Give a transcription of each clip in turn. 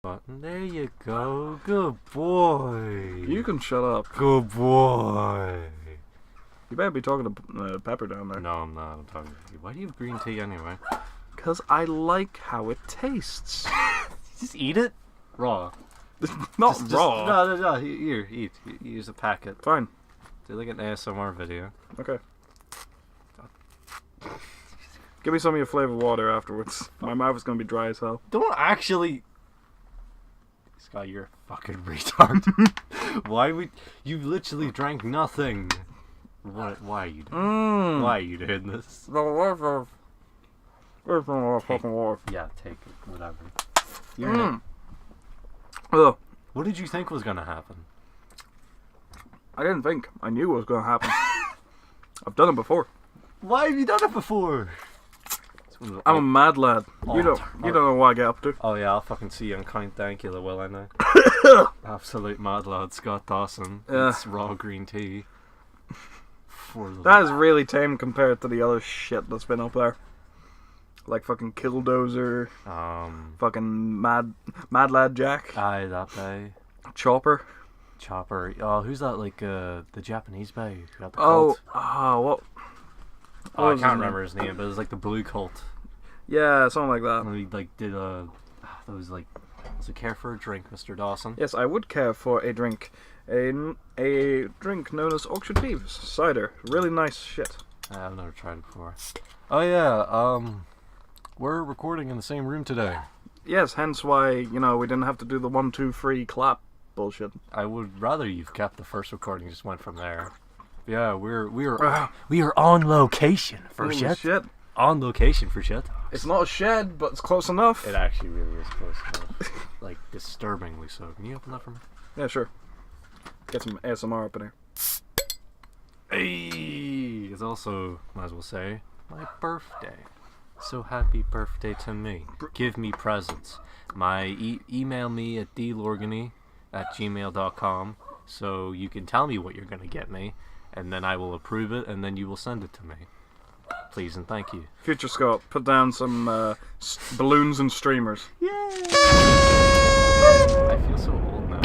Button. There you go. Good boy. You can shut up. Good boy. You better be talking to Pepper down there. No, I'm not. I'm talking to you. Why do you have green tea anyway? Because I like how it tastes. Just eat it raw. Not Just- raw. No. Here, eat. Use a packet. Fine. Do like an ASMR video. Okay. Give me some of your flavored water afterwards. My mouth is gonna be dry as hell. Don't actually. Scott, you're a fucking retard. Why would you literally drank nothing? What? Why are you doing? Why are you doing this? Fucking water. Yeah, take it. Whatever. Ugh. What did you think was gonna happen? I didn't think. I knew what was gonna happen. I've done it before. Why have you done it before? I'm a mad lad. You don't know what I get up to. Oh yeah, I'll fucking see you on Count Dankula, will I know? Absolute mad lad, Scott Dawson. Yeah. It's raw green tea. That is really tame compared to the other shit that's been up there. Like fucking Killdozer, fucking Mad Lad Jack. Aye, that bay. Chopper. Oh, who's that? Like the Japanese bay who got the Oh, cult? what? Oh, I can't remember his name, but it was like the Blue Cult. Yeah, something like that. And he like did a. That was like. Does it care for a drink, Mr. Dawson? Yes, I would care for a drink. A drink known as Orchard Thieves cider. Really nice shit. I've never tried it before. Oh yeah, we're recording in the same room today. Yes, hence why, we didn't have to do the 1, 2, 3 clap bullshit. I would rather you've kept the first recording, just went from there. Yeah, we are on location for Holy shit. On location for shit. It's not a shed, but it's close enough. It actually really is close enough. Like, disturbingly so. Can you open that for me? Yeah, sure. Get some ASMR up in here. Hey! It's also, might as well say, my birthday. So happy birthday to me. Give me presents. Email me at dlorgany@gmail.com so you can tell me what you're going to get me, and then I will approve it, and then you will send it to me. Please and thank you. Future Scott, put down some balloons and streamers. Yay! I feel so old now.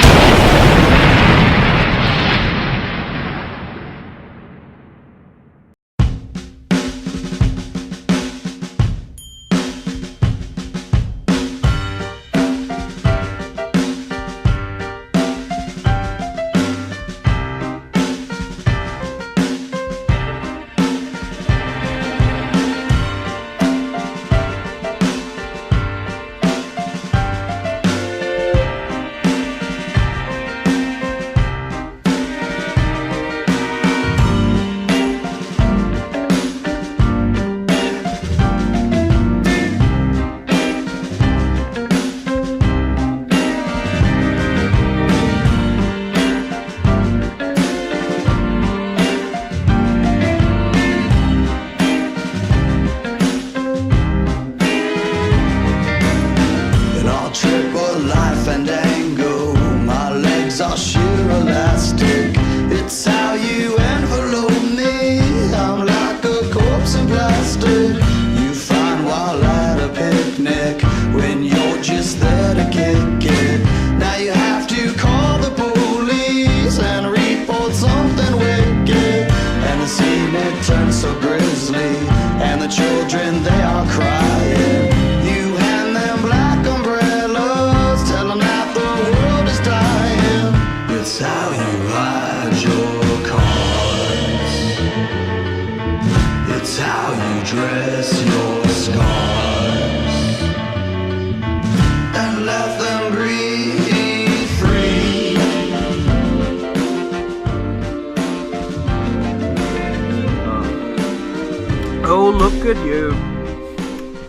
Oh, look at you.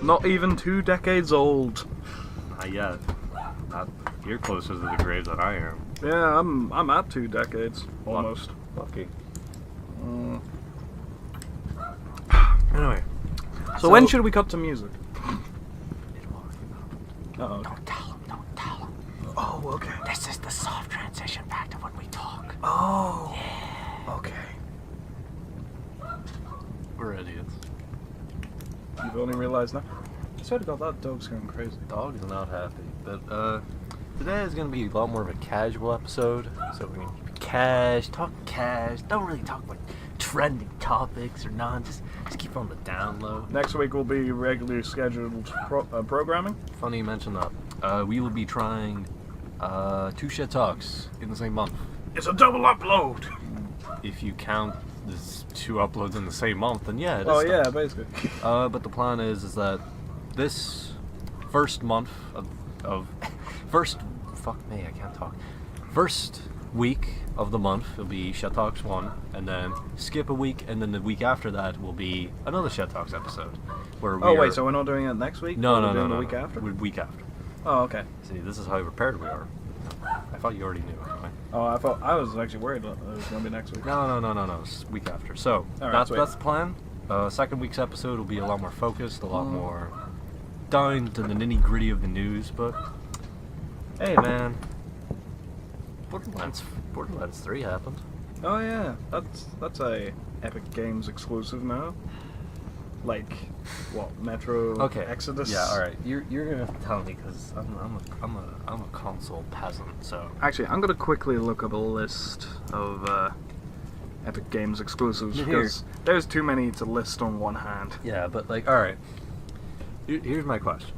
Not even 2 decades old. Not yet. You're closer to the grave than I am. Yeah, I'm at 2 decades. Almost. Lucky. Anyway. So when should we cut to music? Uh-oh. Don't tell him. Oh, okay. This is the soft transition back to when we talk. Oh. Yeah. Okay. We're idiots. You've only realized now? I swear to God, that dog's going crazy. Dog is not happy, but today is going to be a lot more of a casual episode. So we're going to keep it talk cash. Don't really talk like trending topics or none. Just keep on the down low. Next week will be regularly scheduled programming. Funny you mention that. We will be trying 2 shit talks in the same month. It's a double upload. If you count there's 2 uploads in the same month, then yeah, it is. Oh yeah, basically. But the plan is that this first month of first week of the month will be Shit Talks 1, and then skip a week, and then the week after that will be another Shit Talks episode. Where wait, so we're not doing it next week? No. The week after? Week after. Oh, okay. See, this is how prepared we are. I thought you already knew. Anyway. Oh, I was actually worried that it was going to be next week. No. It's week after. So right, that's the plan. Second week's episode will be a lot more focused, a lot more down to the nitty gritty of the news. But hey, man, Borderlands 3 happened. Oh yeah, that's a Epic Games exclusive now. Like what, Metro Exodus? Yeah, all right. You're gonna have to tell me because I'm a console peasant. So actually, I'm gonna quickly look up a list of Epic Games exclusives because there's too many to list on one hand. Yeah, but like, all right. Here's my question.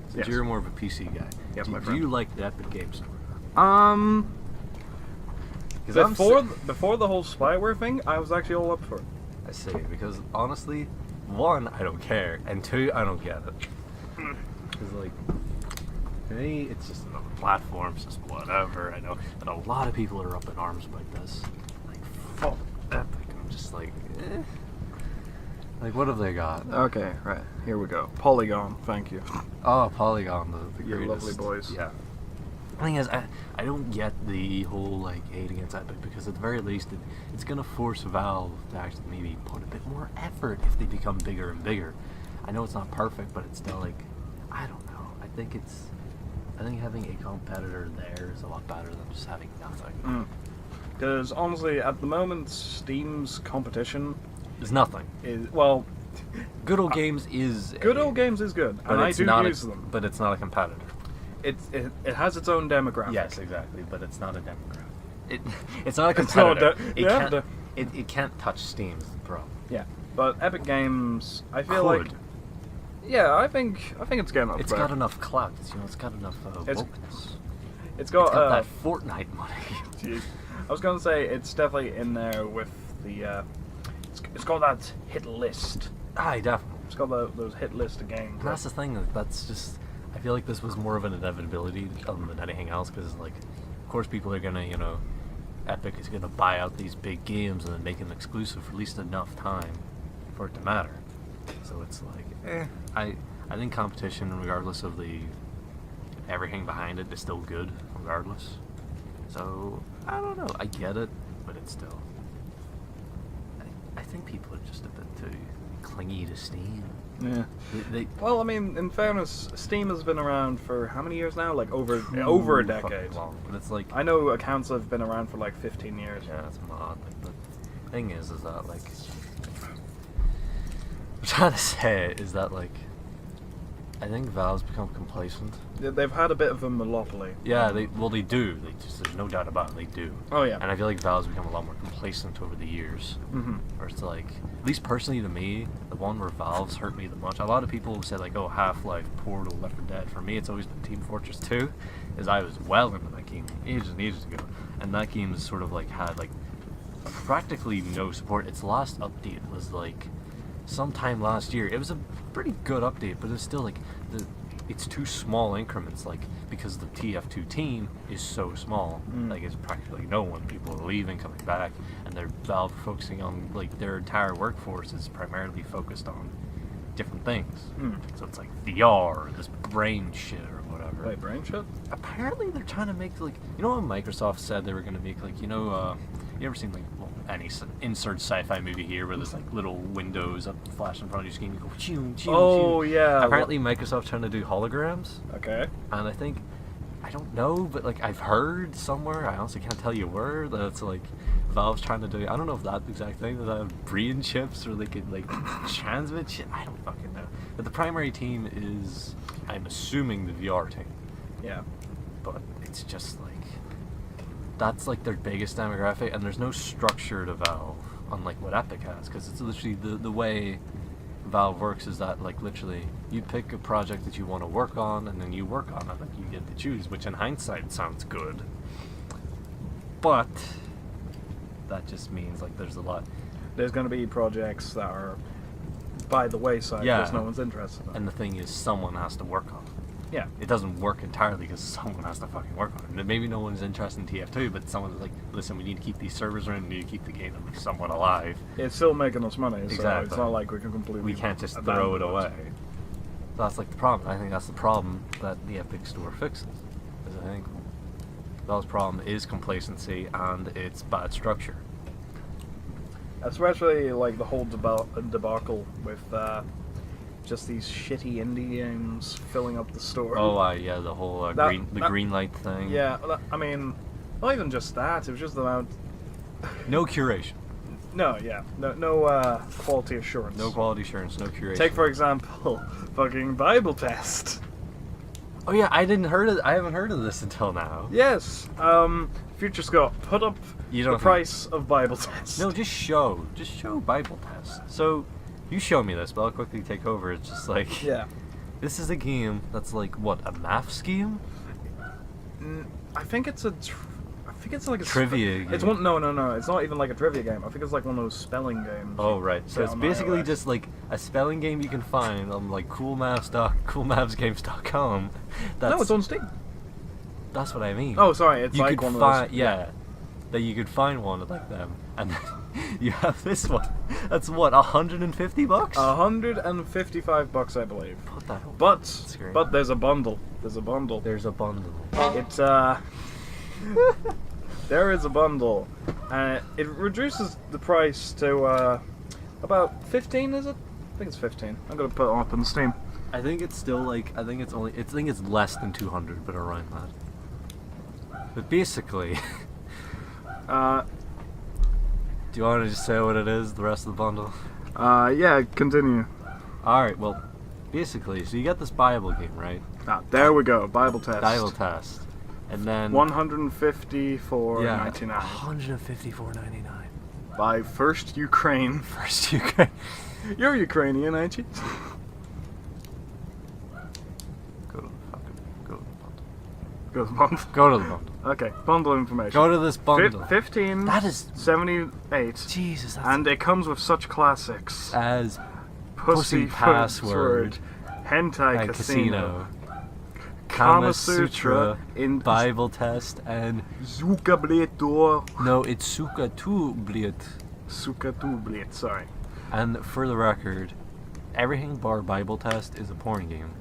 Since you're more of a PC guy, yes, do you like the Epic Games Store? Before the whole spyware thing, I was actually all up for it. I see, because honestly, 1, I don't care, and 2, I don't get it. Because like, to me, it's just another platform, it's just whatever. I know that a lot of people are up in arms about this. Like, fuck Epic. I'm just like, eh. Like, what have they got? Okay, right. Here we go. Polygon, thank you. Oh, Polygon, the you greatest. lovely boys. Yeah. The thing is, I don't get the whole, like, hate against Epic, because at the very least, it's going to force Valve to actually maybe put a bit more effort if they become bigger and bigger. I know it's not perfect, but it's still, like, I don't know. I think having a competitor there is a lot better than just having nothing. Because, honestly, at the moment, Steam's competition is nothing. Good Old Games is good, and I do use them. But it's not a competitor. It has its own demographic. Yes, exactly, but it's not a demographic. It's not a competitor. It can't touch Steam's problem. Yeah, but Epic Games, I feel like. Yeah, I think it's getting up there. It's got enough clout. It's got enough wokeness. It's got that Fortnite money. Jeez. I was gonna say it's definitely in there with the. It's got that hit list. Aye, definitely. It's got those hit list of games. And that's the thing. That's just. I feel like this was more of an inevitability than anything else, because, like, of course people are gonna, Epic is gonna buy out these big games and then make them exclusive for at least enough time for it to matter. So it's like, I think competition, regardless of the everything behind it, is still good, regardless. So I don't know. I get it, but it's still. I think people are just a bit too clingy to Steam. Yeah. Well, I mean, in fairness, Steam has been around for how many years now? Like over a decade. Long. But it's like, I know accounts have been around for like 15 years. Yeah, that's mad. Like, the thing is that, like, I'm trying to say is that, like, I think Valve's become complacent. They've had a bit of a monopoly. Yeah, they do. There's no doubt about it. They do. Oh yeah. And I feel like Valve's become a lot more complacent over the years. Mm-hmm. Where it's like, at least personally to me, the one where Valve's hurt me the most. A lot of people say like, oh, Half-Life, Portal, Left 4 Dead. For me, it's always been Team Fortress 2. Is I was well into that game ages and ages ago, and that game has sort of like had like practically no support. Its last update was like sometime last year. It was a pretty good update, but it's still like it's too small increments, like, because the TF2 team is so small. Like, it's practically no one. People are leaving, coming back, and they're Valve focusing on, like, their entire workforce is primarily focused on different things. So it's like VR, or this brain shit, or whatever. Wait, brain shit? Apparently they're trying to make, like, you know what Microsoft said they were going to make, like, you ever seen, like, any insert sci-fi movie here where there's like little windows up flash in front of your screen, you go choo, choo, oh, choo. Yeah. Apparently Microsoft's trying to do holograms. Okay. And I think, I don't know, but like I've heard somewhere, I honestly can't tell you where, that it's like Valve's trying to do, I don't know if that exact thing, that they have brain chips or they could like transmit shit, I don't fucking know. But the primary team is, I'm assuming, the VR team. Yeah. But it's just like that's like their biggest demographic, and there's no structure to Valve, unlike what Epic has, because it's literally the way Valve works is that like literally you pick a project that you want to work on, and then you work on it, like you get to choose, which in hindsight sounds good, but that just means like there's going to be projects that are by the wayside because no one's interested in. And the thing is, someone has to work on it. Yeah. It doesn't work entirely because someone has to fucking work on it. Maybe no one's interested in TF2, but someone's like, listen, we need to keep these servers running, we need to keep the game somewhat alive. It's still making us money, so Exactly. it's not like we can completely... We can't just throw it away. So that's like the problem. I think that's the problem that the Epic Store fixes. Is I think Valve's problem is complacency and it's bad structure. Especially like the whole debacle with just these shitty indie games filling up the store. Oh, yeah, the whole green light thing. Yeah, I mean, not even just that. It was just the amount. No curation. No, yeah, no quality assurance. No quality assurance. No curation. Take for example, fucking Bible test. Oh yeah, I haven't heard of this until now. Yes, Future Scott, put up the price of Bible test. No, just show Bible test. So, you show me this, but I'll quickly take over. It's just like, yeah, this is a game that's like what, a math game? I think it's like a trivia game. It's one. No. It's not even like a trivia game. I think it's like one of those spelling games. Oh right. So it's basically just like a spelling game you can find on like coolmavsgames.com. No, it's on Steam. That's what I mean. Oh, sorry. It's you like could one of those. Yeah, that you could find one like them, and then you have this one. That's what, $150? $155, I believe. Put that on. But there's a bundle. There's a bundle. It's there is a bundle. It reduces the price to about 15. Is it? I think it's 15. I'm gonna put it up on Steam. I think it's still like I think it's less than 200, but around that. But basically, do you want to just say what it is? The rest of the bundle. Yeah. Continue. All right. Well, basically, so you get this Bible game, right? There we go. Bible test. And then $154.99. $154.99. By First Ukraine. You're Ukrainian, ain't you? Go to the bundle. Go to the bundle. Okay, bundle information. Go to this bundle. 15. That is 78. Jesus. And it comes with such classics as Pussy Password, Hentai Casino, Kama Sutra, in Bible Test, and Suka Bletor. No, it's Suka Tu Bliet. Suka Tu Bliet, sorry. And for the record, everything bar Bible Test is a porn game.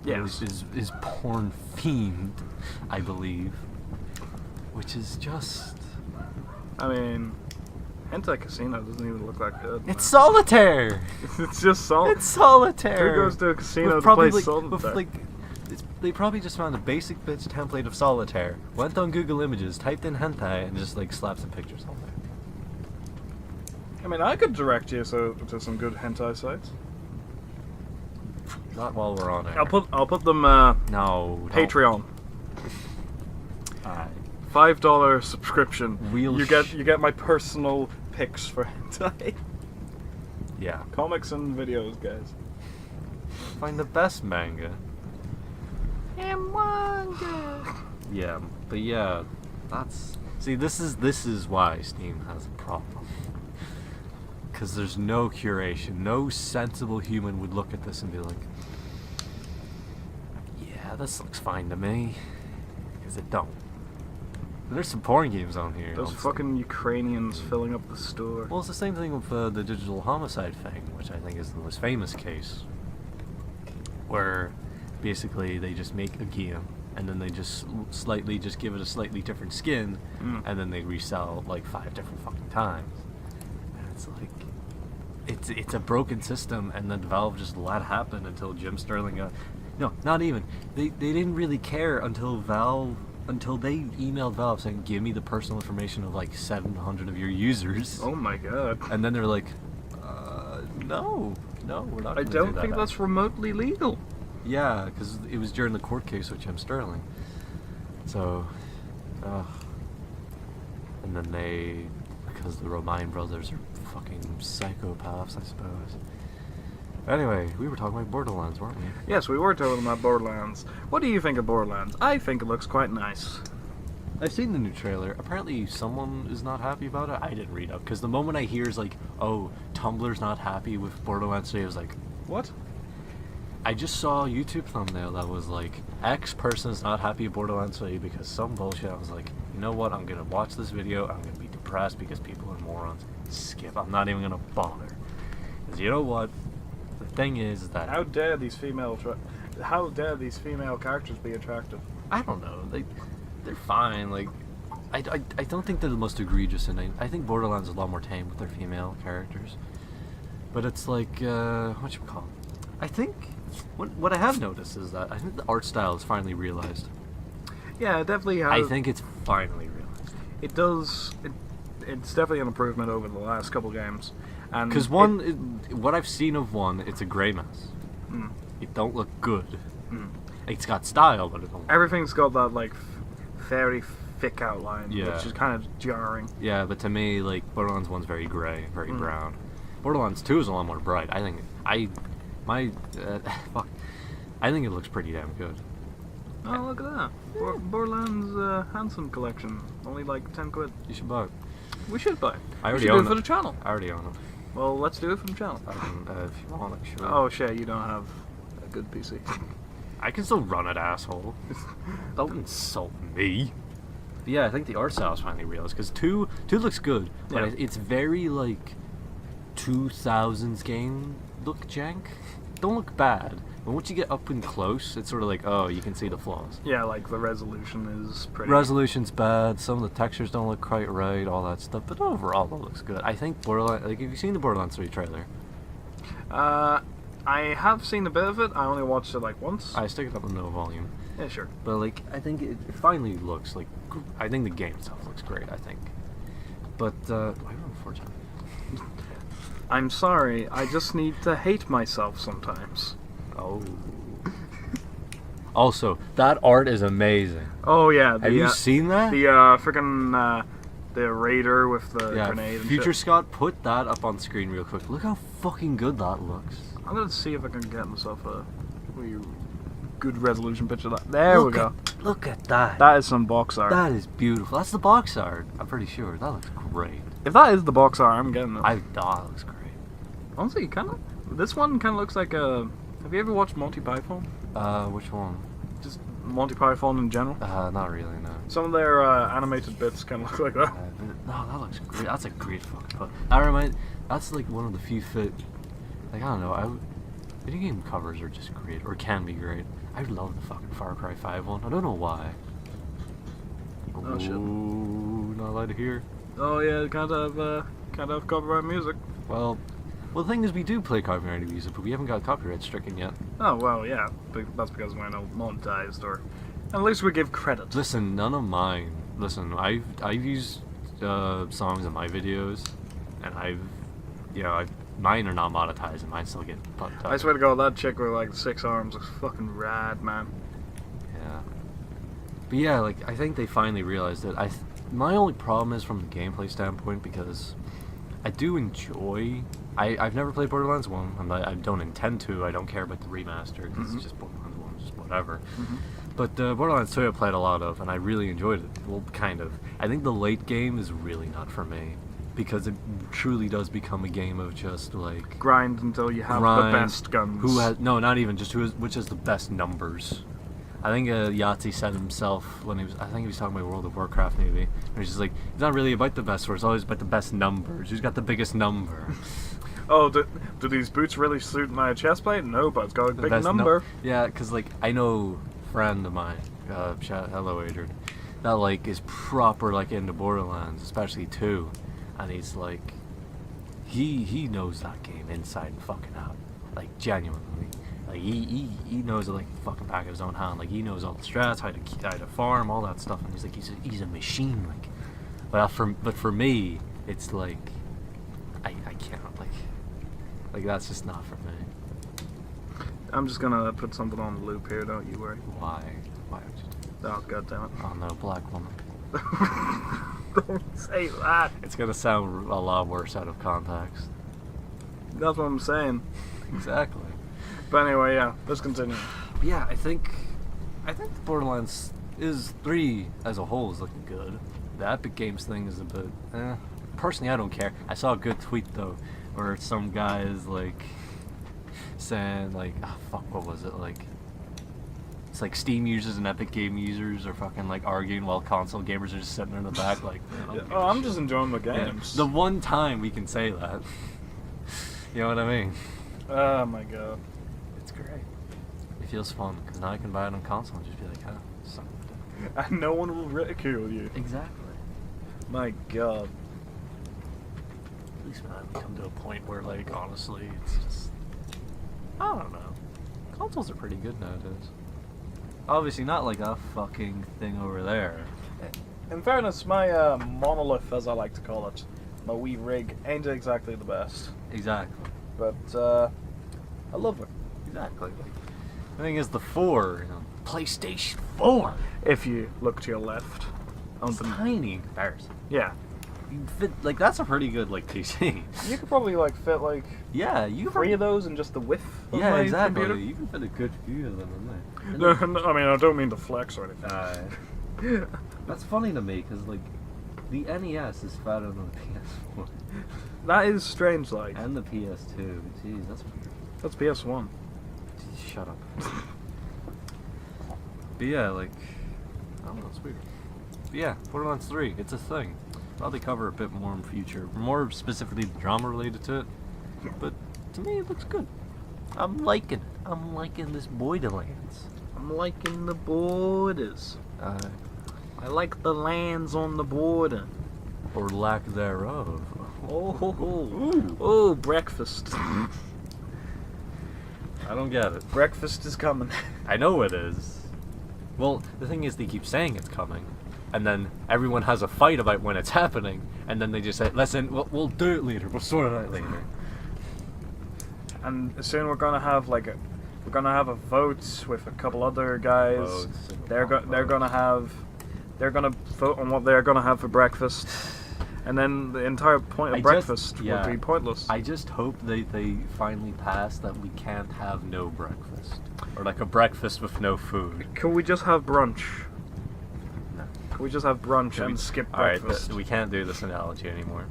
Yes. Is porn themed, I believe. Which is just... I mean, Hentai Casino doesn't even look that good. It's solitaire! It's just solitaire. It's solitaire! Who goes to a casino to play solitaire? They probably just found a basic bitch template of solitaire, went on Google Images, typed in hentai, and just like slapped some pictures on there. I mean, I could direct you to some good hentai sites. Not while we're on air. I'll put them. No. Patreon. $5 subscription. You get my personal picks for hentai. Yeah. Comics and videos, guys. Find the best manga. Yeah, but yeah, that's... See, this is why Steam has a problem. Because there's no curation. No sensible human would look at this and be like, yeah, this looks fine to me. Because it don't. But there's some porn games on here. Those fucking Ukrainians filling up the store. Well, it's the same thing with the digital homicide thing, which I think is the most famous case. Where basically they just make a game and then they just give it a slightly different skin and then they resell like 5 different fucking times. And it's like it's a broken system, and then Valve just let it happen until Jim Sterling no, not even. They didn't really care until they emailed Valve saying, give me the personal information of like 700 of your users. Oh my god. And then they're like, no, we're not I gonna don't do that think that's remotely legal. Yeah, because it was during the court case with Jim Sterling. So, and then because the Romain brothers are fucking psychopaths, I suppose. Anyway, we were talking about Borderlands, weren't we? Yes, we were talking about Borderlands. What do you think of Borderlands? I think it looks quite nice. I've seen the new trailer. Apparently someone is not happy about it. I didn't read up, because the moment I hear is like, oh, Tumblr's not happy with Borderlands 3, I was like, what? I just saw a YouTube thumbnail that was like, X person is not happy with Borderlands 3 because some bullshit. I was like, you know what, I'm gonna watch this video, I'm gonna be depressed because people are morons. Skip, I'm not even gonna bother. Because you know what? The thing is that... How dare these female characters be attractive? I don't know, they're fine, like... I don't think they're the most egregious in it. I think Borderlands is a lot more tame with their female characters. But it's like, whatchamacallit? I think... What I have noticed is that I think the art style is finally realized. Yeah, it definitely has. I think it's finally realized. It does... It's definitely an improvement over the last couple games. Because what I've seen of one, it's a grey mess. It don't look good. It's got style, but it don't. Everything's got that like very thick outline, Yeah. which is kind of jarring. Yeah, but to me, like Borderlands 1's very grey, very brown. Borderlands 2 is a lot more bright. I think fuck. I think it looks pretty damn good. Oh, look at that! Borderlands Handsome Collection, only like 10 quid. You should buy it. We should buy it. I already we should own do it for the channel. I already own it. Well, let's do it for the channel. I can, if you want, sure. Oh shit, you don't have a good PC. I can still run it, asshole. Don't insult me. But yeah, I think the art style is finally realized, because 2 looks good, but Yeah. it's very like 2000s game look jank. Don't look bad, but once you get up and close, it's sort of like, oh, you can see the flaws. Yeah, like the resolution is pretty. Resolution's bad, some of the textures don't look quite right, all that stuff, but overall it looks good. I think Borderlands, like, have you seen the Borderlands 3 trailer? I have seen a bit of it. I only watched it like once. I stick it up with no volume. Yeah, sure. But like, I think it finally looks like, I think the game itself looks great, I think. But, why am I 4 times? I'm sorry, I just need to hate myself sometimes. Oh. Also, that art is amazing. Oh yeah, Have you seen that? The freaking the raider with the grenade and Future shit. Scott, put that up on screen real quick. Look how fucking good that looks. I'm gonna see if I can get myself a really good resolution picture of that. There we go. Look at that. That is some box art. That is beautiful. That's the box art. I'm pretty sure. That looks great. If that is the box art, I'm getting it. That looks great. Honestly, this one kind of looks like a... Have you ever watched Monty Python? Which one? Just Monty Python in general? Not really, no. Some of their animated bits kind of look like that. No, that looks great. That's a great fucking put. That's like one of the few like, I don't know, video game covers are just great, or can be great. I love the fucking Far Cry 5 one. I don't know why. Oh shit. Ooh, not allowed to hear. Oh yeah, can't have copyright music. Well, the thing is, we do play copyrighted music, but we haven't got copyright stricken yet. Oh well, yeah, that's because we're not monetized, or at least we give credit. Listen, none of mine. Listen, I've used songs in my videos, and mine are not monetized, and mine still get put up. I swear to God, that chick with like 6 arms looks fucking rad, man. Yeah. But yeah, like, I think they finally realized it. My only problem is from the gameplay standpoint, because I do enjoy... I've never played Borderlands 1, and I don't intend to. I don't care about the remaster, because it's just Borderlands 1, just whatever. But Borderlands 2 I played a lot of, and I really enjoyed it. Well, kind of. I think the late game is really not for me, because it truly does become a game of just, like... Grind until you have the best guns. No, not even, just which has the best numbers. I think Yahtzee said himself when I think he was talking about World of Warcraft maybe. And he's just like, it's not really about the best swords, it's always about the best numbers. Who's got the biggest number? Oh, do these boots really suit my chest plate? No, but it's got a big number. Yeah, because like, I know a friend of mine, hello Adrian, that like is proper like into Borderlands, especially 2. And he's like, he knows that game inside and fucking out. Like, genuinely. Like, he knows it like the fucking back of his own hand. Like, he knows all the strats, how to farm, all that stuff. And he's like, he's a machine. Like, but for me, it's like, I can't, like that's just not for me. I'm just gonna put something on the loop here, don't you worry. Why would you do Oh, god damn it. Oh no, black woman. Don't say that. It's gonna sound a lot worse out of context. That's what I'm saying. Exactly. But anyway, yeah, let's continue. Yeah, I think the Borderlands 3 as a whole is looking good. The Epic Games thing is a bit personally I don't care. I saw a good tweet though where some guy is like saying like, oh, fuck, what was it, like it's like Steam users and Epic Game users are fucking like arguing while console gamers are just sitting in the back like, man, I don't give a I'm shit. just enjoying the games. Yeah. The one time we can say that. You know what I mean? Oh my god. It's great. It feels fun because now I can buy it on console and just be like, ah, son of a dick. And no one will ridicule you. Exactly. My god. At least man, we come to a point where, like, honestly, it's just, I don't know. Consoles are pretty good nowadays. Obviously, not like that fucking thing over there. In fairness, my monolith, as I like to call it, my wee rig, ain't exactly the best. Exactly. But I love it. Exactly. The thing is, the 4, you know, PlayStation 4. If you look to your left. It's tiny in comparison. Yeah. You fit, like, that's a pretty good, like, PC. You could probably like fit like Yeah, you could 3 of those in just the width of Yeah, my exactly. computer. You can fit a good few of them in there. No, I mean, I don't mean to flex or anything. That's funny to me, because, like, the NES is fatter than the PS1. That is strange, like. And the PS2. Jeez, that's weird. That's PS1. Shut up. But yeah, like, I don't know, it's weird. But yeah, Borderlands 3, it's a thing. Probably cover a bit more in future. More specifically the drama related to it. But to me, it looks good. I'm liking it. I'm liking this Borderlands. I'm liking the borders. I like the lands on the border. Or lack thereof. Oh, breakfast. I don't get it. Breakfast is coming. I know it is. Well, the thing is, they keep saying it's coming, and then everyone has a fight about when it's happening, and then they just say, "Listen, we'll do it later. We'll sort it out later." And soon we're gonna have like we're gonna have a vote with a couple other guys. They're gonna vote on what they're gonna have for breakfast, and then the entire point of breakfast will be pointless. I just hope they finally pass that we can't have no breakfast, or like a breakfast with no food. Can we just have brunch? No. Can we just have brunch and skip breakfast? Alright, we can't do this analogy anymore.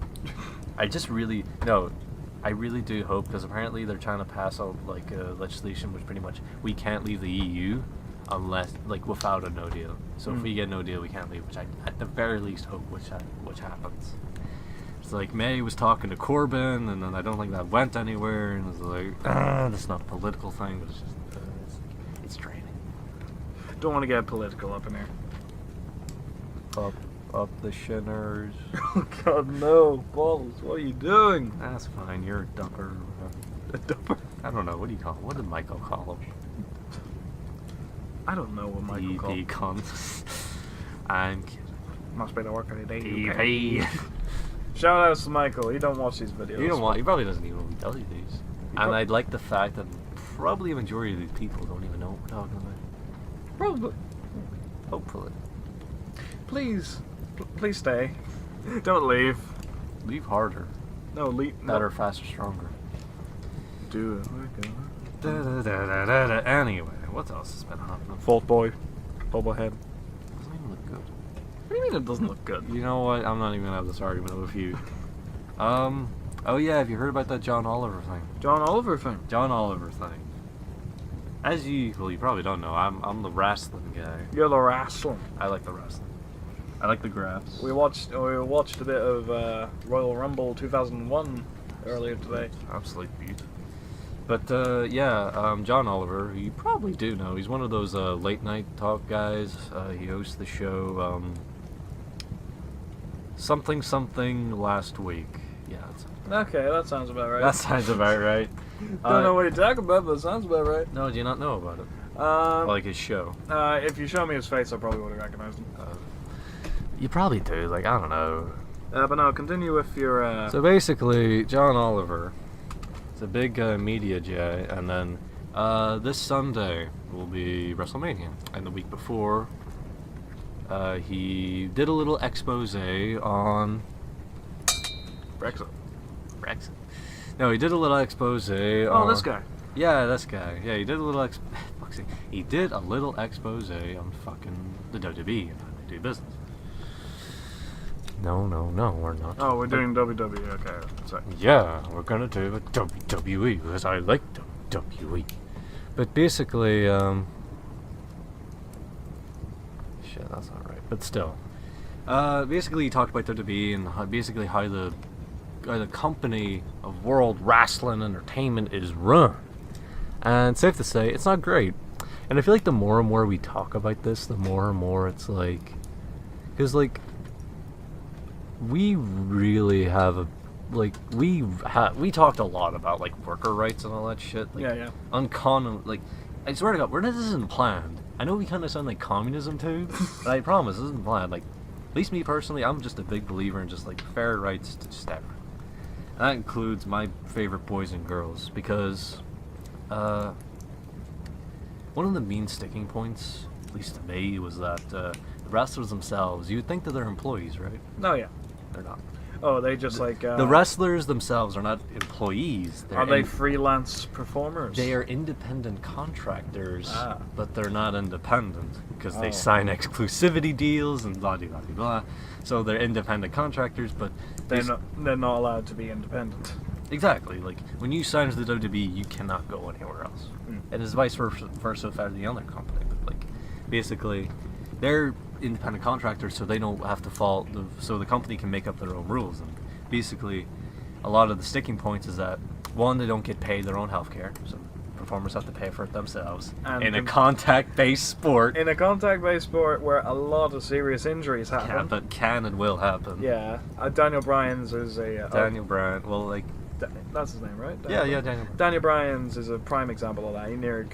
I really do hope, because apparently they're trying to pass out like legislation which pretty much we can't leave the EU unless, like, without a no deal. So if we get no deal, we can't leave, which I at the very least hope which happens. It's like May was talking to Corbyn, and then I don't think that went anywhere, and it's like, that's not a political thing, but it's just it's draining. Don't want to get political up in here. Up the shinners. Oh God, no, balls! What are you doing? That's fine. You're a dumper. A dumper? I don't know. What do you call him? What did Michael call him? I don't know what Michael called. The cunts. I'm kidding. Must be the work of the day. Hey. Shout outs to Michael. He don't watch these videos. He probably doesn't even know we tell you these. And I'd like the fact that probably a majority of these people don't even know what we're talking about. Probably. Hopefully. Please stay. Don't leave. Leave harder. No, leave. Better, faster, stronger. Do it. Anyway, what else has been happening? Fault Boy. Bobblehead. Doesn't even look good. What do you mean it doesn't look good? You know what? I'm not even gonna have this argument with you. Oh yeah, have you heard about that John Oliver thing? John Oliver thing. John Oliver thing. As you probably don't know, I'm the wrestling guy. You're the wrestling. I like the wrestling. I like the graphs. We watched a bit of Royal Rumble 2001 earlier today. Absolute beauty. But John Oliver, who you probably do know, he's one of those late night talk guys. He hosts the show something last week. Yeah. Okay, that sounds about right. That sounds about right. Don't know what you're talking about, but it sounds about right. No, do you not know about it? Like his show. If you show me his face, I probably would have recognized him. You probably do. Like, I don't know. But no, continue with your. So basically, John Oliver. It's a big media guy, and then this Sunday will be WrestleMania, and the week before He did a little expose on Brexit. Brexit. No, he did a little expose on... Oh, this guy. Yeah, this guy. Yeah, he did a little he did a little expose on fucking the WWE and how they do business. No, we're not. Oh, we're doing WWE. Okay. Sorry. Yeah, we're gonna do a WWE because I like WWE. But basically, shit, that's not right. But still, basically, he talked about WWE and how the company of World Wrestling Entertainment is run. And safe to say, it's not great. And I feel like the more and more we talk about this, the more and more it's like, because like, we really have a, like, we talked a lot about like worker rights and all that shit. Like, Yeah. Like, I swear to God, this isn't planned. I know we kind of sound like communism too, but I promise this isn't planned. Like, at least me personally, I'm just a big believer in just like fair rights to just everyone. And that includes my favorite boys and girls because, one of the main sticking points, at least to me, was that the wrestlers themselves, you would think that they're employees, right? No, yeah. They're not. Oh, they just the wrestlers themselves are not employees. Are they freelance performers? They are independent contractors, but they're not independent because they sign exclusivity deals and blah blah blah blah. So they're independent contractors, but they're not allowed to be independent. Exactly. Like when you sign to the WWE, you cannot go anywhere else, and it's vice versa for the other company. But like basically, they're independent contractors, so they don't have to follow. So the company can make up their own rules. And basically, a lot of the sticking points is that one, they don't get paid their own healthcare, so performers have to pay for it themselves. And in a contact-based sport. In a contact-based sport where a lot of serious injuries happen. Can and will happen. Yeah, Daniel Bryan's is a Daniel Bryan. Well, like. That's his name, right? Daniel. Daniel Bryan's is a prime example of that. He near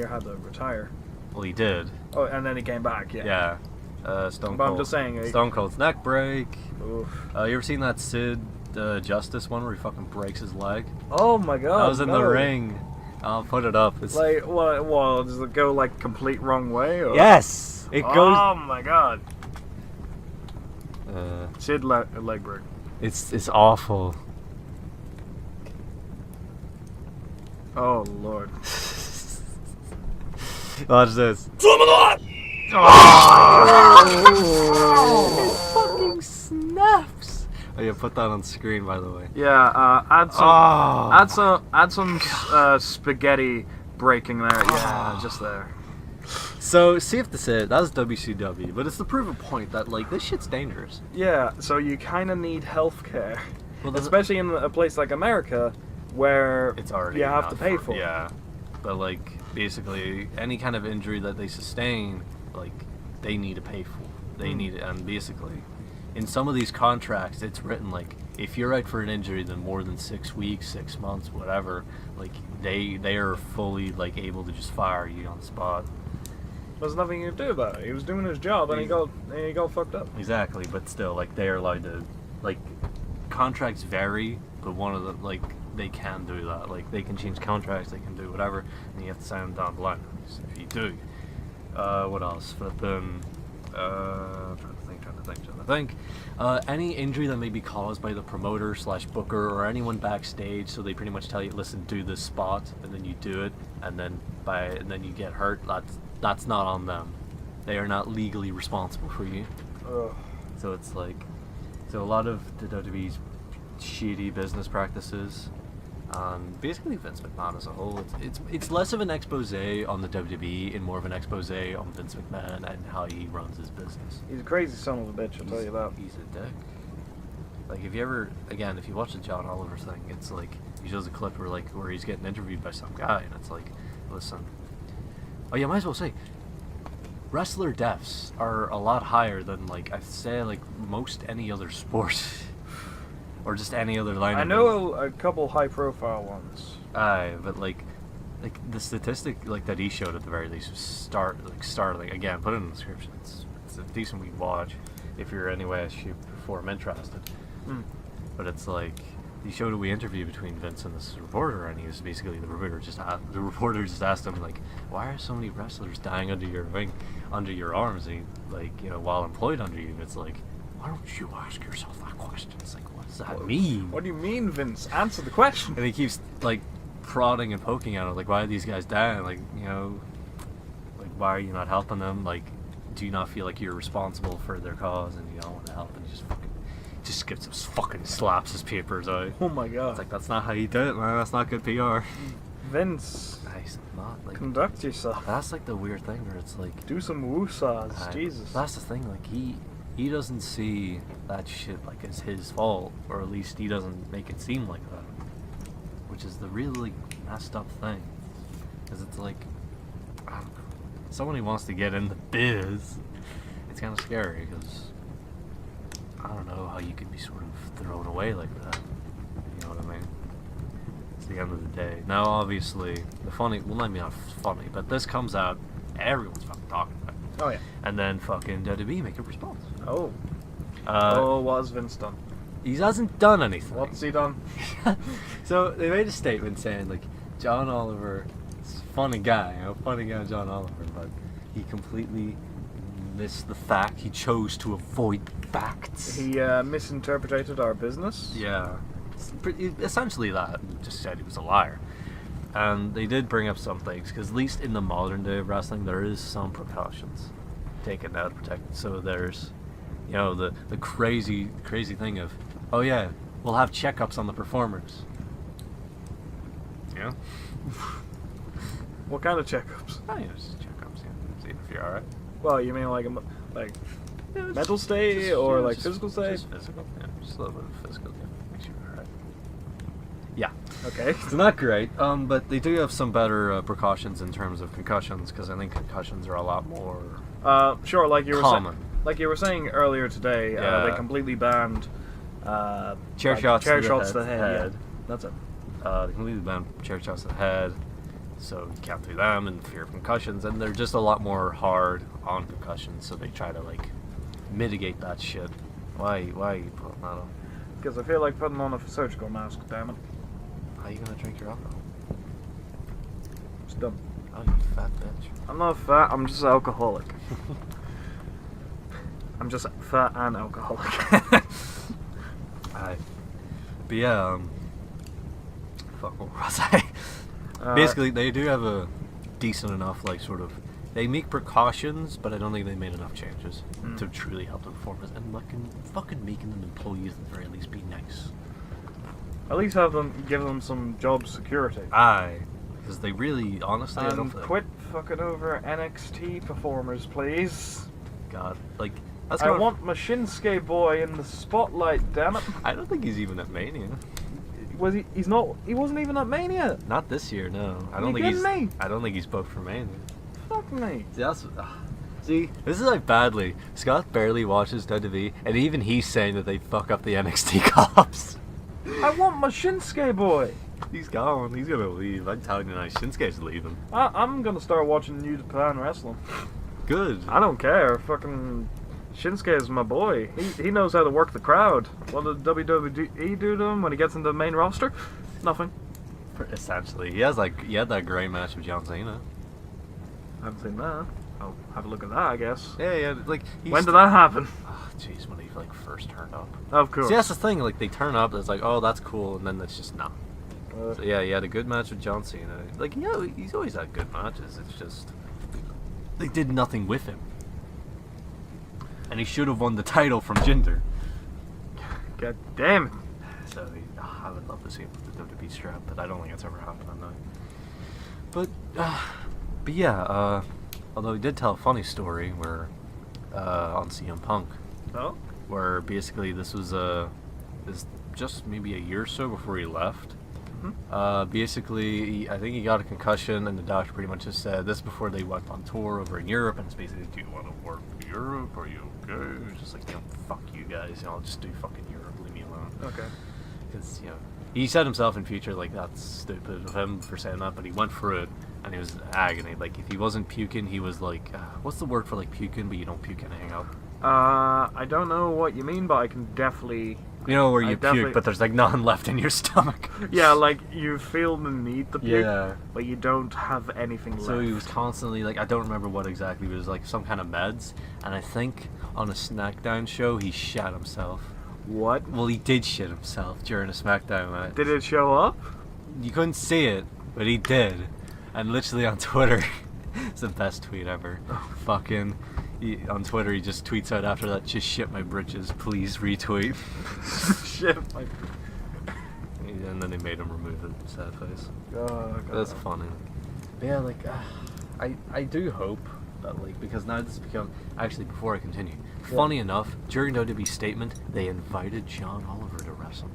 had to retire. Well, he did. Oh, and then he came back. Yeah. Stone Cold. But I'm just saying. Stone Cold's neck break. Oof. You ever seen that Sid Justice one where he fucking breaks his leg? Oh my God. That was in the ring. I'll put it up. It's like what? Well, does it go like complete wrong way? Or? Yes. It goes. Oh my God. Sid leg break. It's awful. Oh Lord. Watch this. Oh! It fucking snaps. Oh yeah, put that on screen, by the way. Yeah, add some spaghetti breaking there. Yeah, just there. So safe to say, that's WCW, but it's the proof of point that like this shit's dangerous. Yeah, so you kind of need healthcare, especially in a place like America, where it's already you have to pay for. Yeah, but like basically any kind of injury that they sustain, like they need to pay for. They need it, and basically, in some of these contracts, it's written like if you're out for an injury, then more than 6 weeks, 6 months, whatever, like they are fully like able to just fire you on the spot. There's nothing you can do about it. He was doing his job, and he got fucked up. Exactly, but still, like they are allowed to, like contracts vary, but one of the like. They can do that. Like, they can change contracts, they can do whatever, and you have to sign them down the line. So if you do. What else? Trying to think. Any injury that may be caused by the promoter / booker or anyone backstage, so they pretty much tell you, listen, do this spot, and then you do it, and then you get hurt, that's not on them. They are not legally responsible for you. Ugh. So it's like, so a lot of the WWE's shitty business practices. Basically Vince McMahon as a whole, it's less of an expose on the WWE and more of an expose on Vince McMahon and how he runs his business. He's a crazy son of a bitch, I'll tell you that. He's a dick. Like if you watch the John Oliver thing, it's like he shows a clip where he's getting interviewed by some guy, and it's like, listen, oh yeah, might as well say, wrestler deaths are a lot higher than like I'd say like most any other sport. Or just any other line. I know a couple high-profile ones. But like the statistic like that he showed at the very least was startling. Again, put it in the description. It's a decent watch if you're any way, shape, or form interested. But it's like he showed a wee interview between Vince and this reporter, and he was basically the reporter just asked him like, why are so many wrestlers dying under your arms, and he, like, you know, while employed under you? And it's like, why don't you ask yourself that question? It's like, what does that mean? What do you mean, Vince? Answer the question. And he keeps like prodding and poking at him, like, why are these guys dying? Like, you know, like, why are you not helping them? Like, do you not feel like you're responsible for their cause and you don't want to help? And he just gets his fucking slaps his papers out. Oh my god. It's like, that's not how you do it, man. That's not good PR. Vince, Nice, not like. conduct yourself. That's like the weird thing where it's like. Do some woosahs. Jesus. That's the thing. Like he doesn't see that shit like as his fault, or at least he doesn't make it seem like that. Which is the really messed up thing, because it's like, I don't know, someone who wants to get in the biz, it's kind of scary because I don't know how you could be sort of thrown away like that. You know what I mean? It's the end of the day. Now, obviously, not funny, but this comes out, everyone's fucking talking about it. Oh yeah. And then fucking WWE make a response. Oh. What has Vince done? He hasn't done anything. What's he done? So they made a statement saying, like, John Oliver, funny guy, John Oliver, but he completely missed the fact. He chose to avoid facts. He misinterpreted our business. Yeah, essentially that. He just said he was a liar. And they did bring up some things, because at least in the modern day of wrestling, there is some precautions taken now to protect. So there's, you know, the crazy thing of, oh yeah, we'll have checkups on the performers. Yeah. What kind of checkups? Oh yeah, just checkups. Yeah, see if you're all right. Well, you mean like Yeah, mental state or like physical state? Just physical. Yeah, just a little bit of physical. Yeah, make sure you're all right. Yeah. Okay. It's not great, but they do have some better precautions in terms of concussions, because I think concussions are a lot more Sure. Like you were common. like you were saying earlier today, Yeah. they completely banned Chair like, shots chair to the shots to the head. head. Yeah. That's it. They completely banned chair shots to the head, so you can't do them in fear of concussions, and they're just a lot more hard on concussions, so they try to like mitigate that shit. Why are you putting that on? Because I feel like putting on a surgical mask. Damn it. How are you gonna drink your alcohol? It's dumb. Oh, you fat bitch. I'm not fat. I'm just alcoholic. I'm just fat and alcoholic. But yeah, fuck, what was I? Basically, they do have a decent enough, like, sort of, they make precautions, but I don't think they made enough changes to truly help the performers, and fucking making them employees at the very least be nice. At least give them some job security. Aye, because they really, honestly, I don't And feel quit fucking over NXT performers, please. God, like, that's I want my Shinsuke boy in the spotlight, damn it. I don't think he's even at Mania. Was he? He's not. He wasn't even at Mania. Not this year, no. I Are don't you think he's. kidding me? I don't think he's booked for Mania. Fuck me. See, this is like badly. Scott barely watches WWE, and even he's saying that they fuck up the NXT cops. I want my Shinsuke boy. He's gone. He's gonna leave. I'm telling you now, Shinsuke's leaving. I'm gonna start watching New Japan Wrestling. Good. I don't care. Fucking Shinsuke is my boy. He knows how to work the crowd. What did WWE do to him when he gets into the main roster? Nothing. Essentially, he had that great match with John Cena. I haven't seen that. I'll have a look at that, I guess. Yeah, like. When did that happen? Oh, jeez, when he like first turned up. Of course. See, that's the thing. Like, they turn up, it's like, oh, that's cool, and then it's just not. So, yeah, he had a good match with John Cena. Like, yeah, he's always had good matches. It's just they did nothing with him, and he should have won the title from Jinder. God damn it. So I would love to see him with the WWE strap, but I don't think it's ever happened. But yeah. Although he did tell a funny story where on CM Punk, Oh? where basically this was this just maybe a year or so before he left. Basically, I think he got a concussion, and the doctor pretty much just said this before they went on tour over in Europe, and it's basically, do you want to work for Europe? Are you okay? It's just like, fuck you guys, I'll just do fucking Europe, leave me alone. Okay. Because, he said himself in future, like, that's stupid of him for saying that, but he went for it, and he was in agony. Like, if he wasn't puking, he was like, what's the word for, like, puking, but you don't puke anything up? I don't know what you mean, but I can definitely... You know where you definitely- puke, but there's like none left in your stomach. Yeah, like, you feel the need to puke, Yeah. but you don't have anything left. So he was constantly like, I don't remember what exactly, but it was like some kind of meds, and I think on a SmackDown show he shat himself. What? Well, he did shit himself during a SmackDown match. Did it show up? You couldn't see it, but he did. And literally on Twitter, it's the best tweet ever. Fucking, on Twitter he just tweets out after that, just shit my britches, please retweet. Shit. Like, And then they made him remove it, sad face. oh, God. That's funny. But yeah, like, I do hope that, like, because now this has become, actually, before I continue, funny enough, during WWE's statement, they invited John Oliver to wrestle.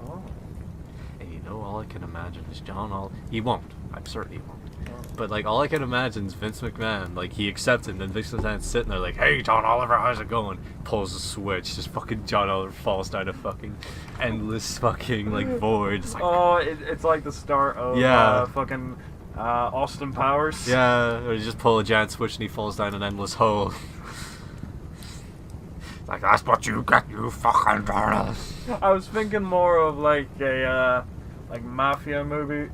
Oh. And you know, all I can imagine is John Oliver, he won't, I'm certain he won't. Oh. But, like, all I can imagine is Vince McMahon, like, he accepts it, and then Vince McMahon's sitting there like, hey, John Oliver, how's it going? Pulls the switch, just fucking John Oliver falls down a fucking endless fucking, like, void. It's like, Oh, it's like the start of Yeah. fucking Austin Powers. yeah, or you just pull a giant switch and he falls down an endless hole. Like, that's what you get, you fucking journalist. I was thinking more of like a like mafia movie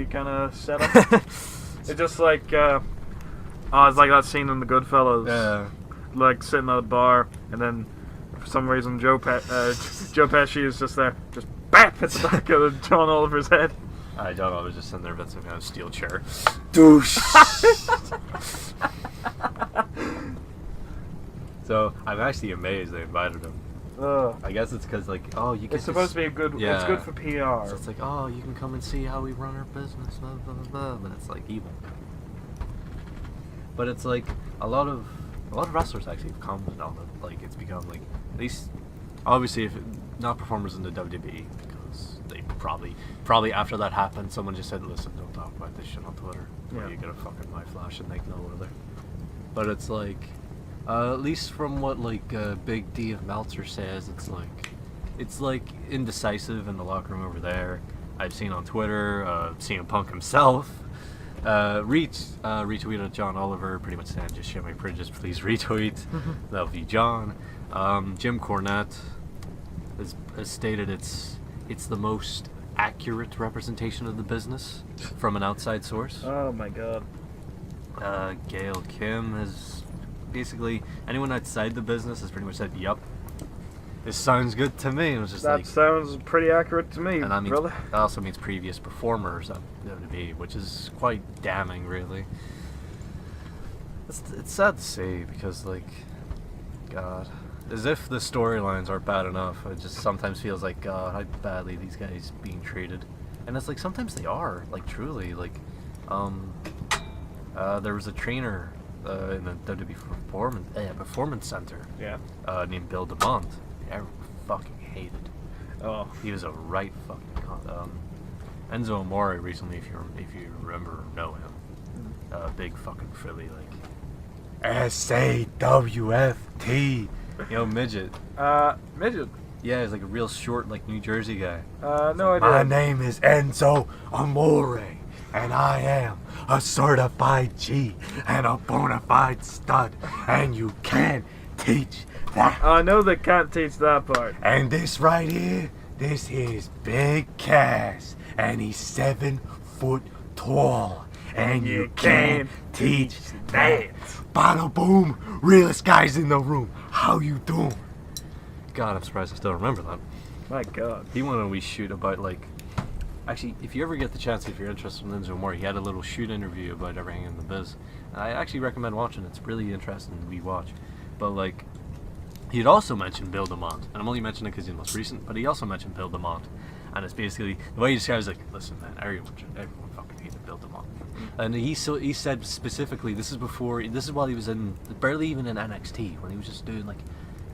kind of setup. It's just like it's like that scene in the Goodfellas, Yeah. like sitting at a bar, and then for some reason Joe Pesci is just there, just bap at the back of John Oliver's head. I don't know, I was just sitting there, Vince McMahon, steel chair. Douche! So, I'm actually amazed they invited him. Ugh. I guess it's because, like, oh, you get It's supposed to be a good. Yeah. It's good for PR. So it's like, oh, you can come and see how we run our business, blah, blah, blah, blah. But it's like evil. But it's like a lot of wrestlers actually have commented on it. Like, it's become like, at least obviously if not performers in the WWE, because they probably after that happened, someone just said, listen, don't talk about this shit on Twitter. Yeah. You get a fucking my flash and make no other. But it's like, at least from what like Big D of Meltzer says, it's like indecisive in the locker room over there. I've seen on Twitter, CM Punk himself retweeted John Oliver, pretty much saying, just share my bridges, please retweet. Love you, John. Jim Cornette has stated it's the most accurate representation of the business from an outside source. Oh my god. Gail Kim has basically, anyone outside the business has pretty much said, yup, this sounds good to me. It was just That like, sounds pretty accurate to me, and that means, brother. that also means previous performers at WWE, which is quite damning, really. It's sad to say because, like, God, as if the storylines aren't bad enough, it just sometimes feels like, God, how badly these guys being treated. And it's like, sometimes they are, like, truly, like, there was a trainer in the WWE Performance Center Yeah. named Bill DeMont. Everyone fucking hated. Oh. He was a right fucking Enzo Amore recently, if you remember or know him, big fucking Philly like SAWFT, you know, midget. Midget. Yeah, he's like a real short like New Jersey guy. No idea. My name is Enzo Amore, and I am a certified G and a bona fide stud, and you can't teach that. I know they can't teach that part. And this right here, this is Big Cass, and he's 7 foot tall, and you can't teach that. Bada boom, realest guys in the room. How you doing? God, I'm surprised I still remember that. My god. He wanted we shoot about like, actually, if you ever get the chance, if you're interested in Enzo Amore, he had a little shoot interview about everything in the biz. And I actually recommend watching it. It's really interesting to rewatch. But like, he'd also mentioned Bill DeMont, and I'm only mentioning it because he's the most recent, but he also mentioned Bill DeMont. And it's basically, the way he describes it, like, listen man, everyone fucking hated Bill DeMont. And he said specifically, this is while he was barely even in NXT, when he was just doing like,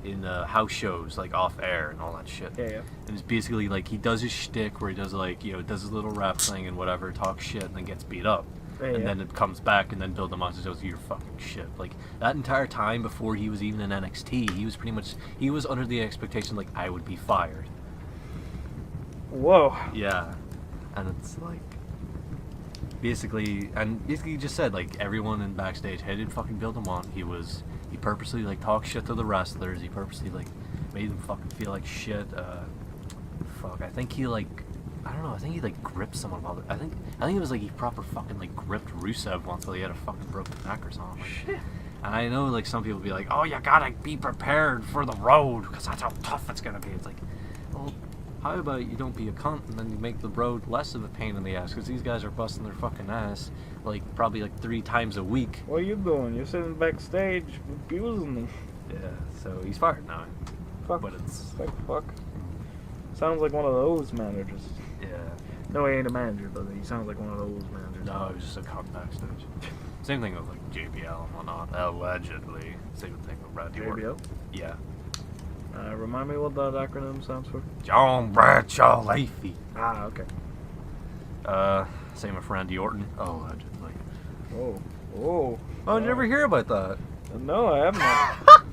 in house shows, like off air and all that shit. Yeah, yeah. And it's basically like, he does his shtick where he does like, you know, does his little rap thing and whatever, talks shit and then gets beat up. Yeah, And yeah. then it comes back, and then Bill DeMont just goes, you're fucking shit. Like, that entire time before he was even in NXT, he was under the expectation, like, I would be fired. Whoa. Yeah. And it's like, basically he just said like everyone in backstage hated fucking build him on. He purposely like talked shit to the wrestlers. He purposely like made them fucking feel like shit. I think he like I don't know. I think he like gripped someone while I think it was like he proper fucking like gripped Rusev once while he had a fucking broken neck or something. Like, Shit. And I know like some people be like, oh, you gotta be prepared for the road because that's how tough it's gonna be. It's like, well, how about you don't be a cunt and then you make the road less of a pain in the ass because these guys are busting their fucking ass like probably like 3 times a week. What are you doing? You're sitting backstage abusing them. Yeah. So he's fired now. Fuck. But it's Like fuck. Sounds like one of those managers. yeah. No, he ain't a manager, but he sounds like one of those managers. No, it was just a cunt backstage. Same thing with like JBL and whatnot. Allegedly. Same thing with Randy Orton. JBL? Yeah. Remind me what that acronym stands for. John Bradshaw Leafy. Ah, okay. Same with Randy Orton. Allegedly. Whoa. Whoa. Oh, did you ever hear about that? No, I haven't.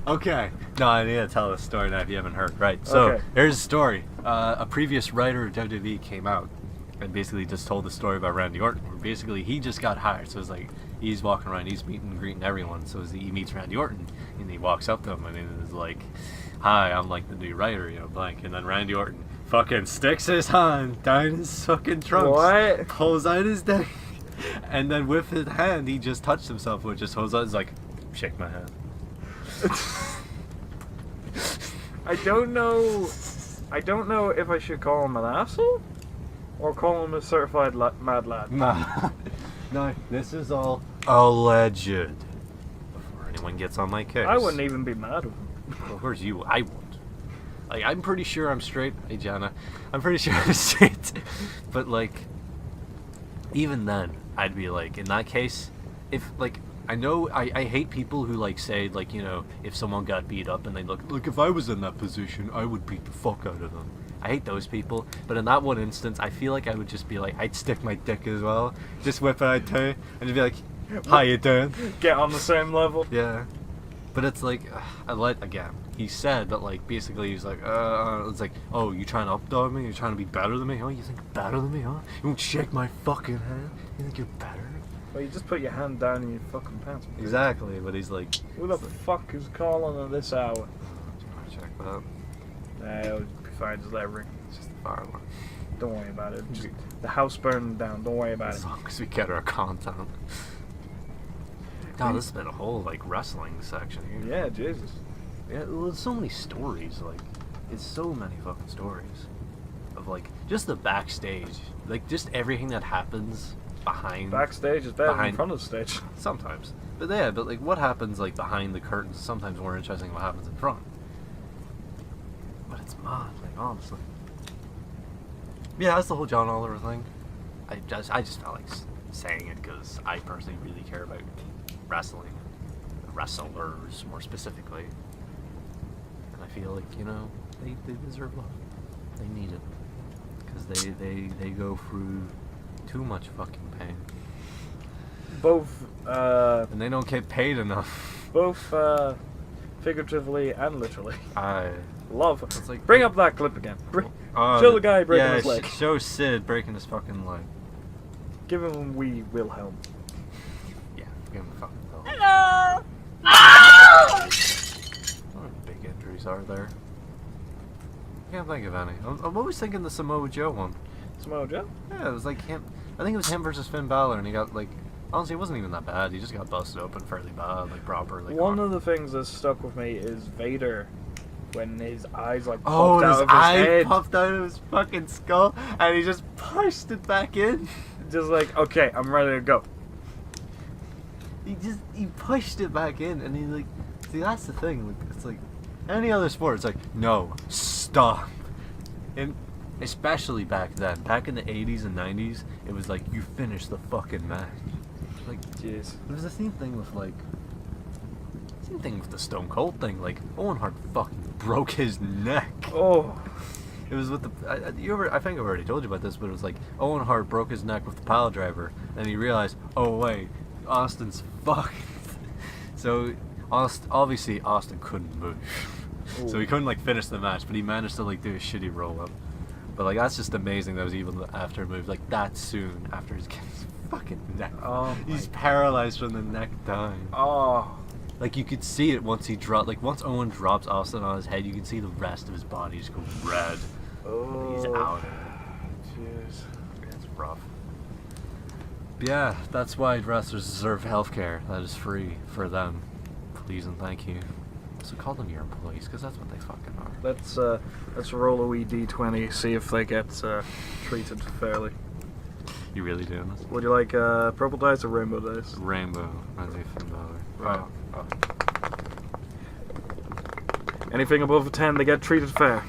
Okay. No, I need to tell this story now if you haven't heard. Right. So, Okay. here's a story. A previous writer of WWE came out and basically just told the story about Randy Orton. Where basically, he just got hired. So, it's like, he's walking around, he's meeting and greeting everyone. So, he meets Randy Orton, and he walks up to him, and he's like, hi, I'm like the new writer, you know, blank. And then Randy Orton fucking sticks his hand down his fucking trunks. What? Pulls out his dick. And then with his hand, he just touched himself, which just holds out. He's like, shake my hand. I don't know if I should call him an asshole or call him a certified mad lad. Nah. No, this is all alleged. Before anyone gets on my case. I wouldn't even be mad at him. Well, where's you? I won't. Like, I'm pretty sure I'm straight. Hey, Jana. I'm pretty sure I'm straight. But, like, even then, I'd be like, in that case, if, like, I know, I hate people who, like, say, like, you know, if someone got beat up and they look, if I was in that position, I would beat the fuck out of them. I hate those people. But in that one instance, I feel like I would just be like, I'd stick my dick as well. Just whip it out too. And just be like, how you doing? Get on the same level. Yeah. But it's like, again, he said that, like, basically he's like, it's like, oh, you trying to updog me? You trying to be better than me? Oh, you think you're better than me, huh? You won't shake my fucking hand? You think you're better? Well, you just put your hand down in your fucking pants. Exactly, but he's like, Who the fuck is calling at this hour? check that. Nah, it'll be fine, just let it ring. It's just the fire alarm. Don't worry about it. Just, the house burned down, don't worry about it. As long as we get our content. God, this has been a whole, like, wrestling section here. Yeah, Jesus. Yeah, well, there's so many stories, like, it's so many fucking stories. Of, like, just the backstage. Like, just everything that happens behind... Backstage is better than in behind- front of the stage. Sometimes. But yeah, but, like, what happens, like, behind the curtains is sometimes more interesting than what happens in front. But it's mad, like, honestly. Yeah, that's the whole John Oliver thing. I just felt like saying it because I personally really care about wrestling. Wrestlers, more specifically. And I feel like, you know, they deserve love. They need it. Because they go through too much fucking pain. Both, And they don't get paid enough. both, figuratively and literally. I... Love. It's like... Bring up that clip again. Show the guy breaking his leg. Show Sid breaking his fucking leg. Give him wee Wilhelm. Yeah, give him a fucking pill. Hello! What big injuries are there? I can't think of any. I'm always thinking the Samoa Joe one. Samoa Joe? Yeah, it was like him. I think it was him versus Finn Balor, and he got like. Honestly, it wasn't even that bad. He just got busted open fairly bad, like proper. Like One of the things that stuck with me is Vader, when his eyes like oh, popped out his of his eye head. popped out of his fucking skull, and he just pushed it back in. Just like, okay, I'm ready to go. He pushed it back in, and he like. See, that's the thing. Like, it's like any other sport. It's like no, stop. And especially back then, back in the 80s and 90s, it was like you finish the fucking match. Like, Jeez. it was the same thing with like. Same thing with the Stone Cold thing. Like Owen Hart fucking broke his neck. Oh. It was with the. I think I've already told you about this, but it was like Owen Hart broke his neck with the pile driver, and he realized, oh wait, Austin's fucked. So, obviously Austin couldn't move, so he couldn't like finish the match, but he managed to like do a shitty roll up. But like that's just amazing. That was even after a move like that soon after his fucking neck. Oh, he's paralyzed from the neck down. Oh. Like you could see it once he dropped. Like once Owen drops Austin on his head, you can see the rest of his body just go red. Oh. He's out. Jeez. It's rough. But yeah, that's why wrestlers deserve healthcare that is free for them. Please and thank you. So call them your employees, because that's what they fucking are. Let's roll a wee d20, see if they get treated fairly. You really doing this? Would you like purple dice or rainbow dice? Rainbow, as a Finn Balor. Right. Oh. Anything above a 10, they get treated fair.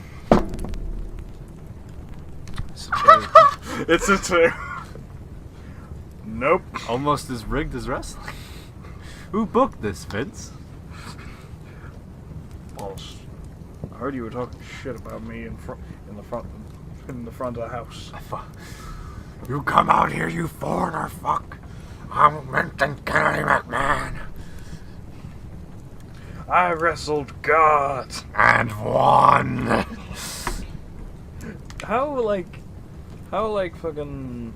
It's a 2. It's a 2. Nope. Almost as rigged as wrestling. Who booked this, Vince? Balls. I heard you were talking shit about me in the front of the house. You come out here, you foreigner fuck. I'm Vincent Kennedy McMahon. I wrestled God. And won. How fucking...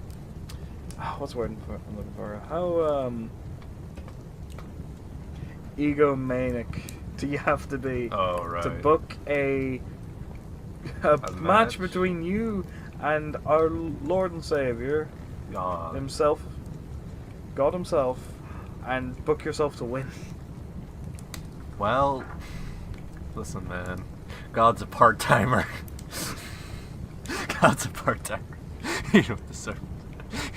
What's the word I'm looking for? How, egomaniac do you have to be to book a match between you and our Lord and Savior himself, God himself, and book yourself to win? Well, listen, man. God's a part-timer. God's a part-timer. You don't deserve it.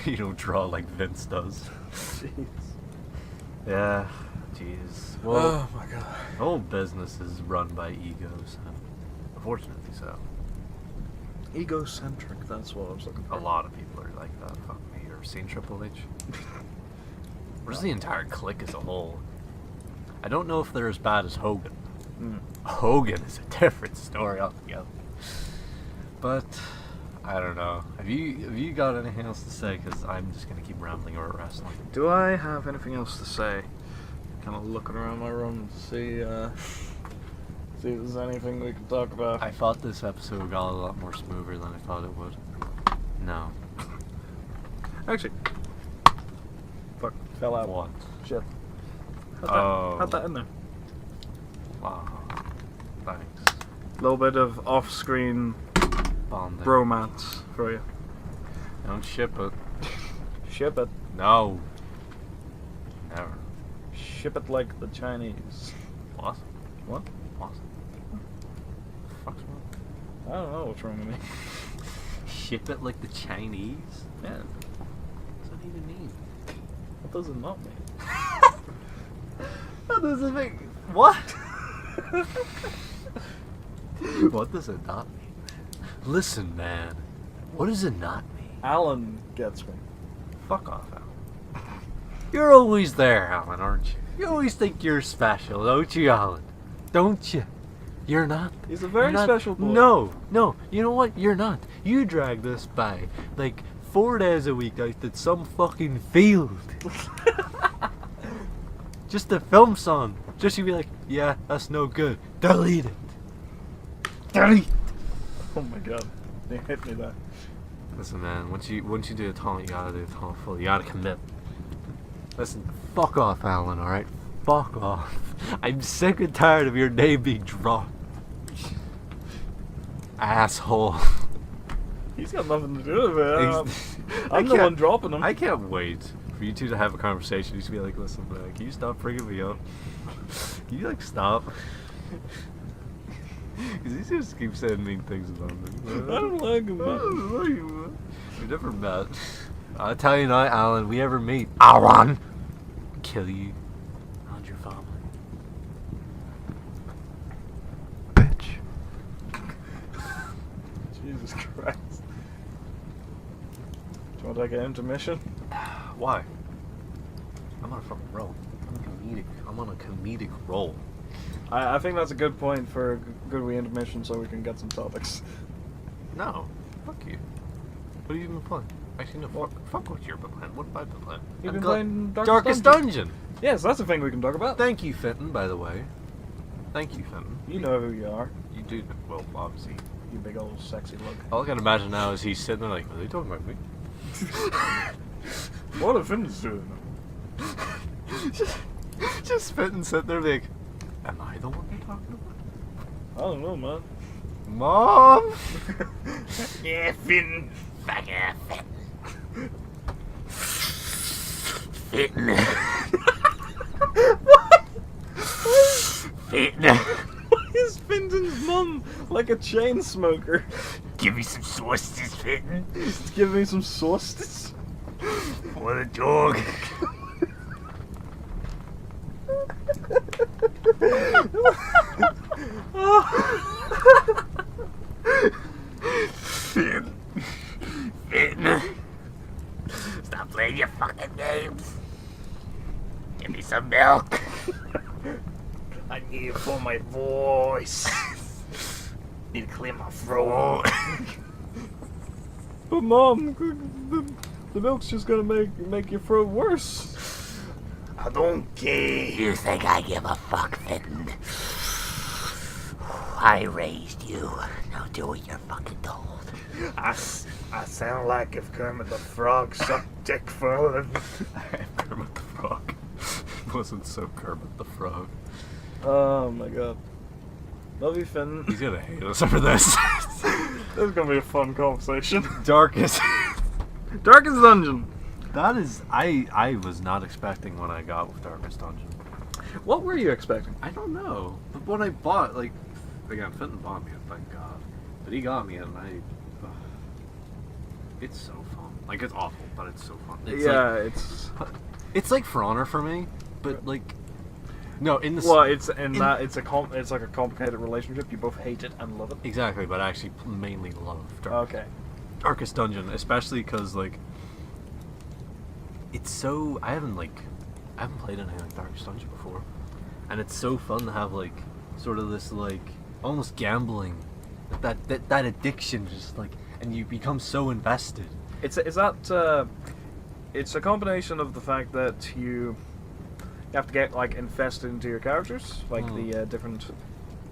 You don't draw like Vince does. Jeez. Yeah. Jeez. Well, Oh my god. the whole business is run by egos. Unfortunately so. Egocentric, that's what I was looking for. A lot of people are like that. Fuck me. You ever seen Triple H? Or just the entire clique as a whole. I don't know if they're as bad as Hogan. Hogan is a different story altogether. But I don't know. Have you got anything else to say? Because I'm just gonna keep rambling about wrestling. Do I have anything else to say? Kind of looking around my room to see if there's anything we can talk about. I thought this episode got a lot more smoother than I thought it would. No. Actually, fuck, fell out. What? Shit. Oh. Had that in there. Wow. Thanks. A little bit of off-screen Bonding. romance for you. Don't ship it. Ship it. No. Never. Ship it like the Chinese. What? What? What? Fuck's wrong? I don't know what's wrong with me. Ship it like the Chinese? Yeah. What's that even mean? What does it not mean? What does it mean? What? What does it not mean? Listen, man. What does it not mean? Alan gets me. Fuck off, Alan. You're always there, Alan, aren't you? You always think you're special, don't you, Alan? Don't you? You're not. He's a very special boy. No. You know what? You're not. You drag this by like 4 days a week out at some fucking field. Just to film some. Just to be like, yeah, that's no good. Delete it. Delete. Oh my god. They hit me there. Listen, man. Once you do a taunt, you gotta do a taunt full. You gotta commit. Listen, fuck off, Alan. All right, fuck off. I'm sick and tired of your name being dropped. Asshole. He's got nothing to do with it. I I'm the can't- one dropping him. I can't wait for you two to have a conversation. You should be like, listen, man, can you stop bringing me up? Can you like stop? Because he just keeps saying mean things about me. I don't like him. I don't like him, man. We never met. I'll tell you now, Alan, we ever meet, Alan, kill you and your family. Bitch. Jesus Christ. Do you want to take an intermission? Why? I'm on a fucking roll. I'm on a comedic roll. I think that's a good point for a good wee intermission so we can get some topics. No. Fuck you. What have you been playing? Actually, no, fuck what you've been playing. What have I been playing? You've been playing Darkest Dungeon. Yes, that's a thing we can talk about. Thank you, Fenton, by the way. Thank you, Fenton. You know who you are. You do. Well, obviously, You big old sexy look. All I can imagine now is he's sitting there like, are they talking about me? What are Finn's doing? Just sitting there like, am I the one they're talking about? I don't know, man. Mom! Yeah, Finn. Fuck yeah, Finn. Finn. What? Finn. Why is Finton's mum like a chain smoker? Give me some sausages, Finn. Give me some sausages. What a dog. Finn. Finn. Stop playing your fucking games. Give me some milk. I need it for my voice. Need to clear my throat. But Mom, the milk's just gonna make your throat worse. I don't care. You think I give a fuck, Finn? I raised you. Now do what you're fucking told. I sound like if Kermit the Frog sucked dick for a living. Kermit the Frog. It wasn't so Kermit the Frog. Oh my god. Love you, Finn. He's gonna hate us for this. This is gonna be a fun conversation. Darkest. Darkest Dungeon. That is, I was not expecting what I got with Darkest Dungeon. What were you expecting? I don't know. But when I bought, like, again, Fenton bought me it, thank God. But he got me it, and it's so fun. Like, it's awful, but it's so fun. It's yeah, it's like For Honor for me, but like, no, in the well, it's like a complicated relationship. You both hate it and love it. Exactly, but I actually mainly love Darkest Dungeon, especially because like it's so I haven't played anything like Darkest Dungeon before, and it's so fun to have like sort of this like almost gambling, that addiction, just like, and you become so invested. It's a combination of the fact that you have to get like invested into your characters, like the different.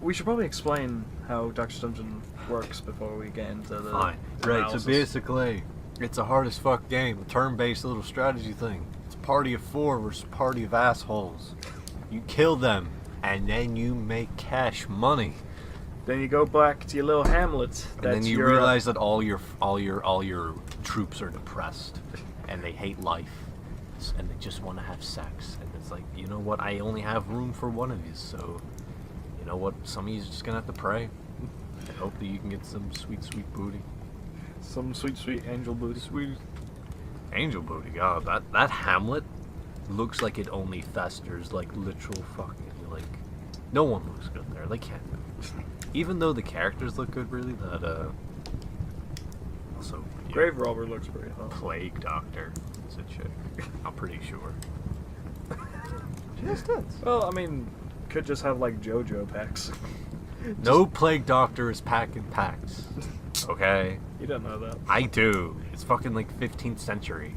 We should probably explain how Darkest Dungeon works before we get into the Fine. Right, so basically, it's a hard as fuck game, a turn-based little strategy thing. It's a party of 4 versus a party of assholes. You kill them, and then you make cash money. Then you go back to your little hamlet. And then you realize that all your troops are depressed, and they hate life, and they just want to have sex. And it's like, you know what? I only have room for one of you, so you know what? Some of you's just gonna have to pray and hope that you can get some sweet, sweet booty. Some sweet, sweet angel booty. Sweet angel booty. God, that hamlet looks like it only festers, like literal fucking like. No one looks good there. They can't. Even though the characters look good, really, that also yeah, Grave Robber looks pretty hot. Plague Doctor is a chick. I'm pretty sure. She has tits. Well, I mean, could just have like JoJo packs. No Plague Doctor is packing packs. Okay. You don't know that. I do. It's fucking like 15th century.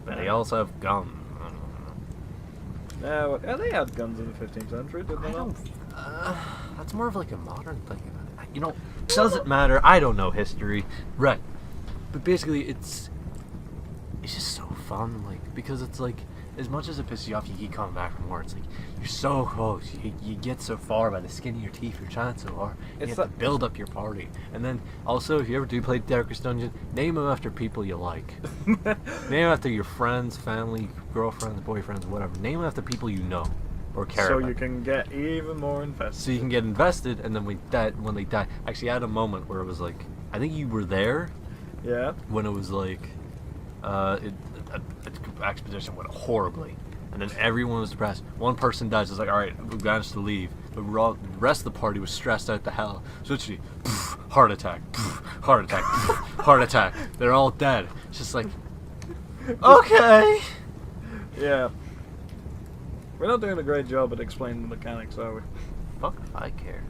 But they also have guns. Yeah, they had guns in the 15th century, didn't they? That's more of like a modern thing. You know, doesn't matter. I don't know history. Right. But basically, it's just so fun, like, because it's like, as much as it pisses you off, you keep coming back for more. It's like, you're so close. You get so far by the skin of your teeth. You're trying so hard. You have to build up your party. And then, also, if you ever do play Darkest Dungeon, name them after people you like. Name them after your friends, family, girlfriends, boyfriends, whatever. Name them after people you know or care about. So you can get even more invested. So you can get invested, and then when they die... Actually, I had a moment where it was like, I think you were there. Yeah. When it was like, the expedition went horribly, and then everyone was depressed. One person dies. It's like, all right, we managed to leave, but the rest of the party was stressed out to hell. So it's just heart attack, heart attack, heart attack. They're all dead. It's just like, okay. Yeah. We're not doing a great job at explaining the mechanics, are we? Fuck if I care.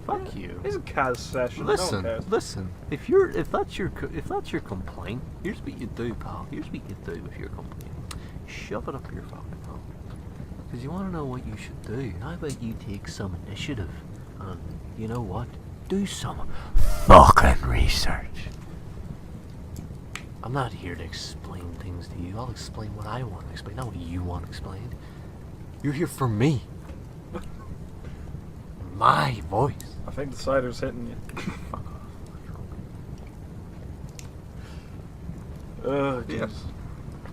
Fuck you. It's a Kaz session. Listen, no one cares. listen. If that's your complaint, here's what you do, pal. Here's what you do if you're complaining. Shove it up your fucking hole. Because you want to know what you should do. How about you take some initiative, and you know what? do some fucking research. I'm not here to explain things to you. I'll explain what I want to explain, not what you want explained. You're here for me. My voice. I think the cider's hitting you. Fuck off. Jeez. Yeah.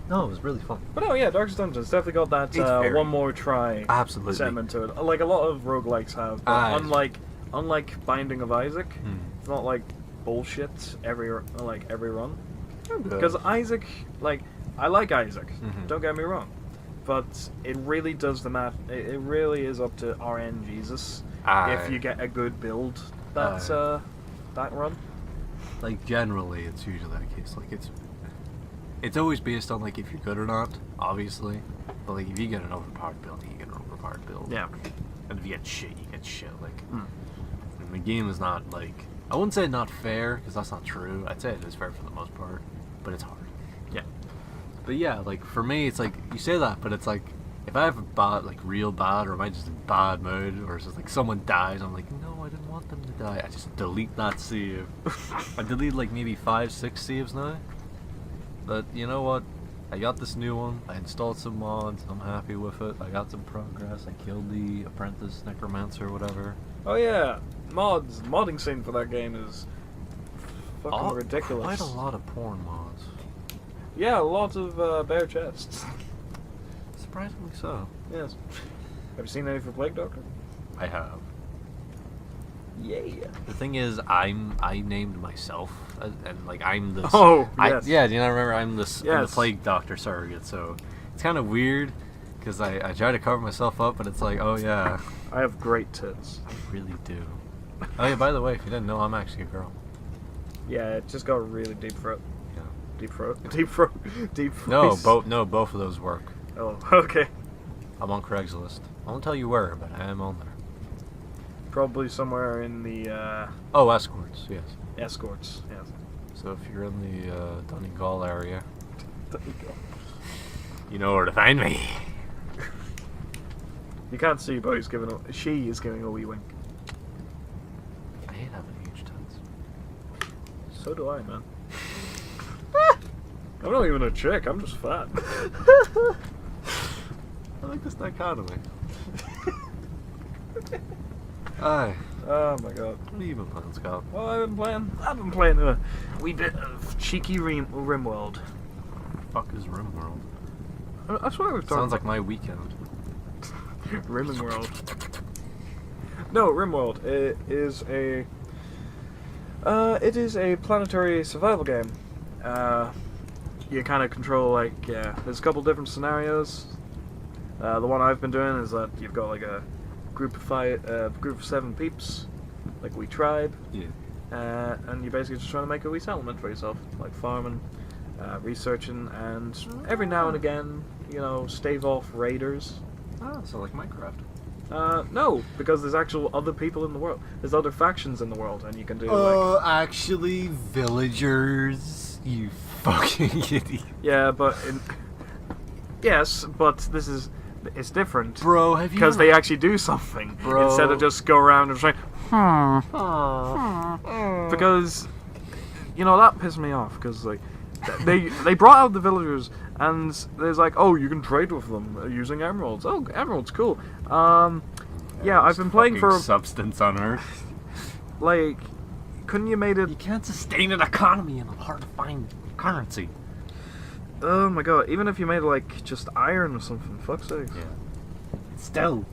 No, it was really fun. But no, yeah, Darkest Dungeon's definitely got that Very- one more try Absolutely. sentiment to it. Like a lot of roguelikes have. But unlike Binding of Isaac, it's not like bullshit every run. Because Isaac, like, I like Isaac. Don't get me wrong, but it really does the math. It really is up to RN Jesus if you get a good build that run. Like generally, it's usually that case. Like it's always based on like if you're good or not, obviously. But like if you get an overpowered build, you get an overpowered build. Yeah. And if you get shit, you get shit. Like and the game is not like I wouldn't say not fair because that's not true. I'd say it is fair for the most part, but it's hard. Yeah. But yeah, like for me, it's like you say that, but it's like if I have a bad, like real bad, or am I just in bad mood, or it's just like someone dies, I'm like, no, I didn't want them to die. I just delete that save. I delete like maybe 5-6 saves now. But you know what? I got this new one. I installed some mods. I'm happy with it. I got some progress. I killed the apprentice necromancer, whatever. Oh yeah, mods. The modding scene for that game is fucking ridiculous. Quite a lot of porn mods. Yeah, lots of bare chests. Surprisingly so. Yes. Have you seen any for Plague Doctor? I have. Yeah. The thing is, I named myself, and like I'm this. Oh, yes. Yeah, do you not remember? I'm the Yes. plague doctor surrogate, so it's kind of weird because I try to cover myself up, but it's like, oh yeah, I have great tits. I really do. Oh yeah, by the way, if you didn't know, I'm actually a girl. Yeah, it just got a really deep throat. Yeah. Deep throat? Deep throat? Deep No, voice. both of those work. Oh, okay. I'm on Craigslist. I won't tell you where, but I am on there. Probably somewhere in the Oh, escorts, yes. escorts. Yes. So if you're in the Donegal area, There you go. you know where to find me. You can't see, but she is giving a wee wink. I hate having huge tits. So do I, man. I'm not even a chick. I'm just fat. I like this dichotomy. Aye. Oh my god. What have you been playing, Scott? Well, I've been playing a wee bit of cheeky RimWorld. Fuck is RimWorld? That's what I was talking Sounds like my weekend. RimWorld. No, RimWorld. It is a planetary survival game. You kind of control there's a couple different scenarios. The one I've been doing is that you've got like a group of 7 peeps, like a wee tribe. Yeah. And you're basically just trying to make a wee settlement for yourself, like farming, researching, and every now and again, stave off raiders. Ah, so like Minecraft. No, because there's actual other people in the world. There's other factions in the world, and you can do Actually, villagers. You fucking idiot. Yeah, but yes, but it's different. Bro, have you Because ever... they actually do something Bro. instead of just go around and say, Aw. because that pissed me off. Because they brought out the villagers and there's like, oh, you can trade with them using emeralds. Oh, emeralds, cool. Yeah, I've been playing for substance on Earth. like, couldn't you made it? You can't sustain an economy in a hard to find currency. Oh my god! Even if you made like just iron or something, fuck's sake. Yeah. Still.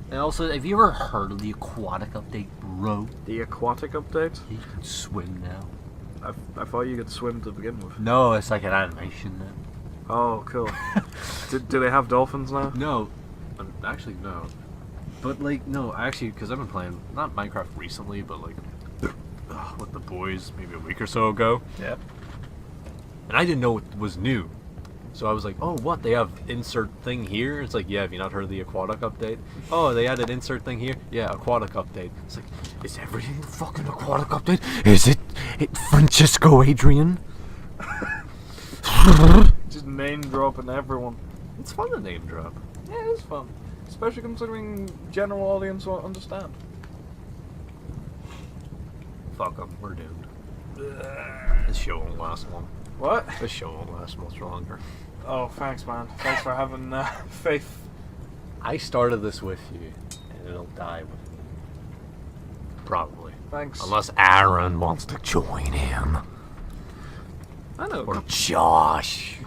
And also, have you ever heard of the aquatic update, bro? The aquatic update? You can swim now. I thought you could swim to begin with. No, it's like an animation now. Oh, cool. do they have dolphins now? No. Actually, no. But, like, no, actually, because I've been playing, not Minecraft recently, but, like, with the boys maybe a week or so ago. Yeah. And I didn't know it was new. So I was like, oh, what? They have insert thing here? It's like, yeah, have you not heard of the aquatic update? Oh, they added insert thing here? Yeah, aquatic update. It's like, is everything the fucking aquatic update? Is it Francisco Adrian? Just name dropping everyone. It's fun to name drop. Yeah, it's fun. Especially considering general audience won't understand. fuck them. We're doomed. This show won't last long. What? This show won't last much longer. Oh, thanks, man. Thanks for having faith. I started this with you, and it'll die with me. Probably. Thanks. Unless Aaron wants to join in. I know. Or Josh.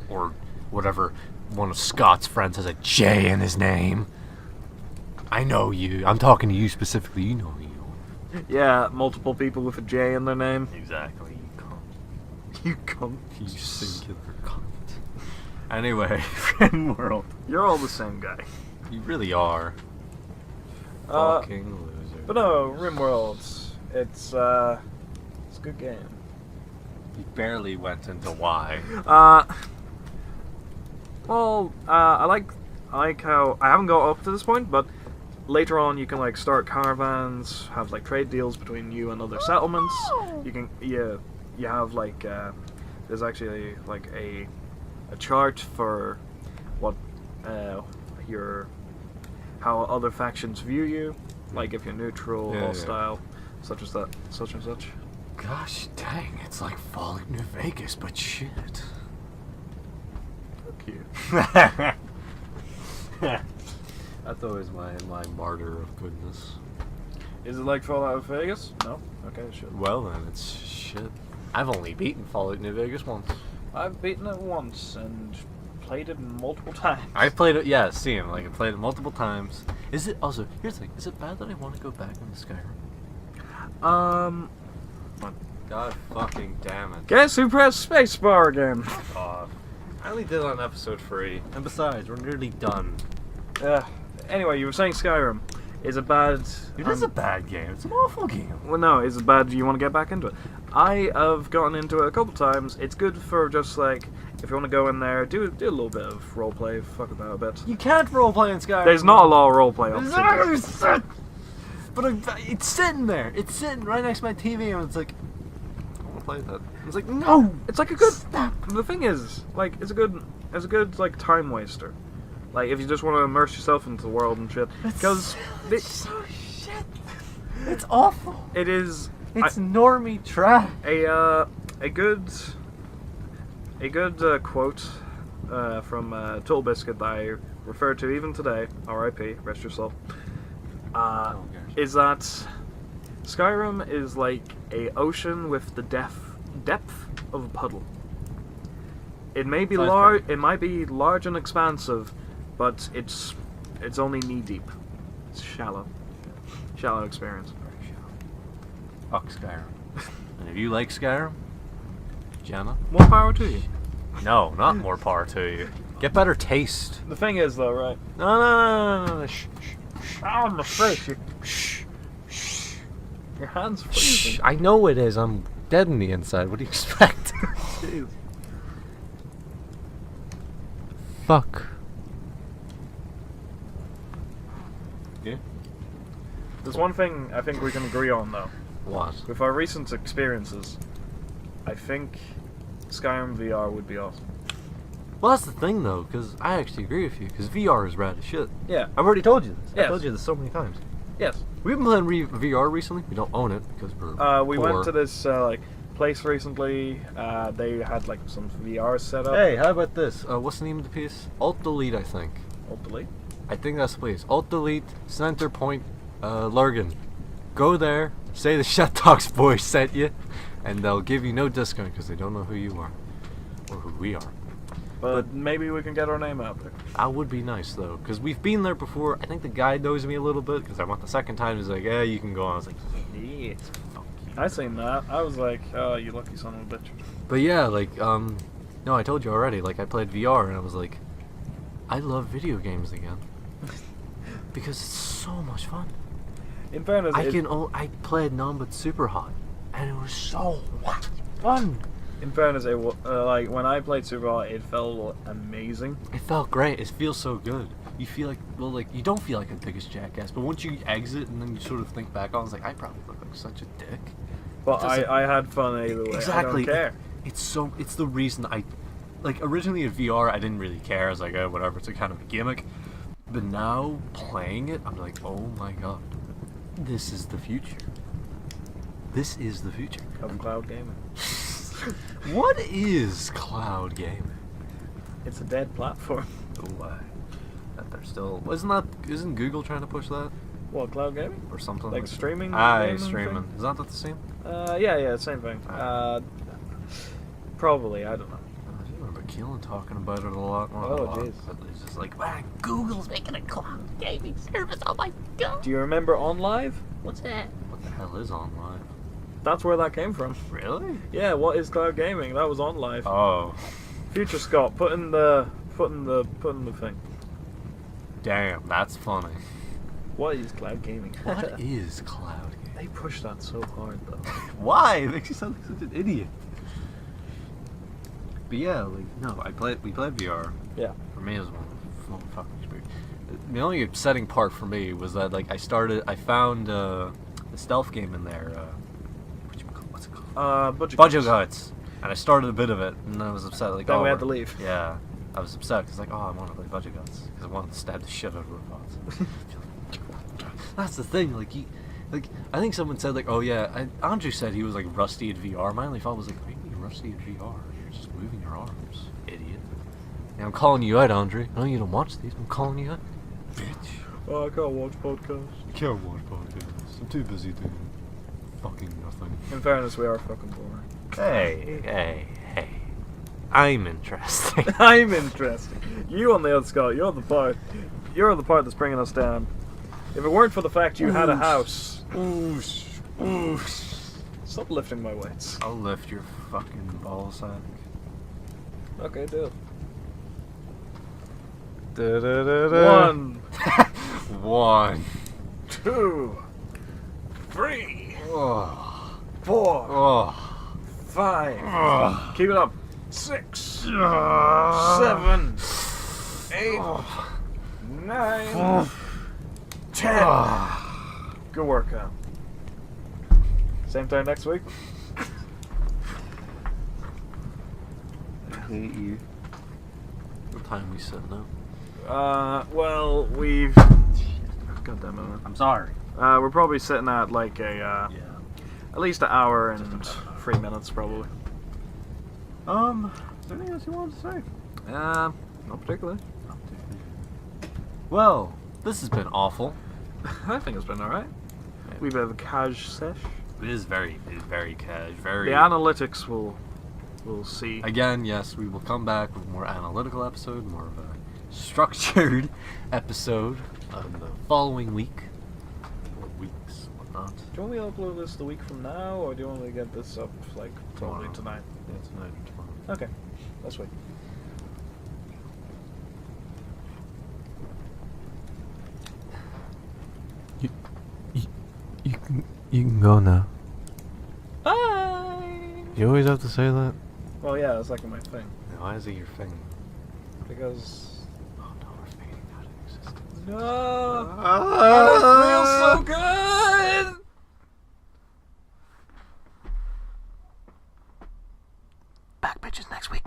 Or whatever one of Scott's friends has a J in his name. I know you. I'm talking to you specifically. You know you. Yeah, multiple people with a J in their name. Exactly. You cunt. You cunt. You singular cunt. Anyway, Friend World. You're all the same guy. You really are. Fucking loser. But no, RimWorld. It's a good game. You barely went into why. I like how I haven't got up to this point, but later on you can like start caravans, have like trade deals between you and other settlements. You can you have like there's actually like a chart for what how other factions view you, like if you're neutral, hostile, such as that, such and such. Gosh dang, it's like Fallout New Vegas, but shit. Fuck you. That's always my martyr of goodness. Is it like Fallout Vegas? No? Okay, sure. Well then, it's shit. I've only beaten Fallout New Vegas once. I've beaten it once and played it multiple times. I've played it, yeah, Steam. Like, I played it multiple times. Is it, also, here's the thing, is it bad that I want to go back into Skyrim? God fucking damn it. Guess who pressed spacebar again? God. I only did it on episode 3. And besides, we're nearly done. Anyway, you were saying Skyrim. Is it bad? It is a bad game. It's an awful game. Well, no, is it bad? Do you want to get back into it? I have gotten into it a couple times. It's good for just like, if you want to go in there, do a little bit of roleplay, fuck about a bit. You can't roleplay in Skyrim. There's not a lot of roleplay on But it's sitting there. It's sitting right next to my TV, and it's like, I want to play that. It's like, no! It's like a good. The thing is, like, it's a good like time waster. Like, if you just want to immerse yourself into the world and shit, because it's so shit. It's awful. It is. It's normie trash. A good quote from Tool Biscuit that I refer to even today, R.I.P. Rest your soul, is that Skyrim is like a ocean with the depth of a puddle. It may be large. It might be large and expansive, but it's only knee deep. It's shallow experience. Very shallow. Fuck Skyrim. And if you like Skyrim, Jenna, more power to you. No, not more power to you. Get better taste. The thing is, though, right? No. Shh. Ow, my face. Shh. Your hands are freezing. I know it is. I'm dead in the inside. What do you expect? Jeez. Fuck. Yeah? There's one thing I think we can agree on, though. What? With our recent experiences, I think Skyrim VR would be awesome. Well, that's the thing, though, because I actually agree with you, because VR is rad as shit. Yeah. I've already told you this. Yes. I told you this so many times. Yes. We've been playing VR recently. We don't own it, because we're we poor. went to this, place recently. They had, some VR set up. Hey, how about this? What's the name of the piece? Alt-Delete, I think. Alt-Delete? I think that's the place. Alt-Delete, Center Point, Lurgan. Go there, say the Shut Talks boys sent you, and they'll give you no discount because they don't know who you are. Or who we are. But maybe we can get our name out there. That would be nice, though, because we've been there before. I think the guy knows me a little bit, because I went the second time. He's like, yeah, you can go on. I was like, yes, fuck you. I seen that. I was like, oh, you lucky son of a bitch. But yeah, no, I told you already, I played VR, and I was like, I love video games again. Because it's so much fun. In fairness, I played none but Super Hot, and it was so fun. In fairness, when I played Super Hot, it felt amazing. It felt great. It feels so good. You feel like, you don't feel like the biggest jackass, but once you exit and then you sort of think back on, it's like, I probably look like such a dick. But I had fun either way. Exactly. I don't care. It's the reason originally in VR, I didn't really care. I was like, oh, whatever, it's a kind of a gimmick. But now, playing it, I'm like, oh my god, this is the future. This is the future. Of cloud gaming. What is cloud gaming? It's a dead platform. Oh, that they're still. Isn't Google trying to push that What, cloud gaming? or something? Like streaming? Aye, gaming streaming. thing? Is that the same? Yeah, same thing. Probably, I don't know. I remember Keelan talking about it a lot. Well, Oh, a lot, jeez. but he's just like, wow, Google's making a cloud gaming service. Oh my god. Do you remember OnLive? What's that? what the hell is online? That's where that came from. Really? Yeah, what is cloud gaming? That was OnLive. Oh, Future Scott, put in the thing. damn, that's funny. What is cloud gaming? What is cloud gaming? They push that so hard though. Why? It makes you sound like such an idiot. But yeah, like no, we played VR. Yeah. For me, it was one fucking experience. The only upsetting part for me was that like I found the stealth game in there. What's it called? Budget Guts. And I started a bit of it, and I was upset. Like, Then oh, we had to leave. Yeah, I was upset because like, oh, I want to play Budget Guts because I wanted to stab the shit out of robots. That's the thing. Like I think someone said like, oh yeah, Andrew said he was like rusty at VR. My only thought was like, what do you mean rusty at VR? You're just moving your arms, idiot. Yeah, I'm calling you out, Andre. I know you don't watch these. I'm calling you out, bitch. Oh, I can't watch podcasts. I can't watch podcasts. I'm too busy doing fucking nothing. In fairness, we are fucking boring. Hey. I'm interesting. I'm interested. You on the other Scott, you're the part that's bringing us down. If it weren't for the fact you had a house, stop lifting my weights. I'll lift your fucking ball sack. Okay, do it. One. 1, 1. 2, 3, Oh. 4, Oh. 5. Oh. Keep it up. 6, 7, 8, 9, 10. Good workout. Same time next week. I hate you. What time we set now? Well, we've. God damn it. I'm sorry. We're probably sitting at like a Yeah. at least an hour and 3 minutes probably. Is there anything else you wanted to say? Not particularly. Well, this has been awful. I think it's been alright. We've had a cash sesh. It is very cash. Very. The analytics will see. Again, yes, we will come back with a more analytical episode, more of a structured episode on the following week. Or weeks, whatnot. Do you want me to upload this the week from now, or do you want me to get this up like probably tonight? Yeah, tonight or tomorrow. Okay, that's sweet. You can go now. Bye! You always have to say that? Well, yeah, that's like my thing. Why is it your thing? Because. Oh no, we're fading out of existence. No! Ah! It feels so good! Back bitches next week.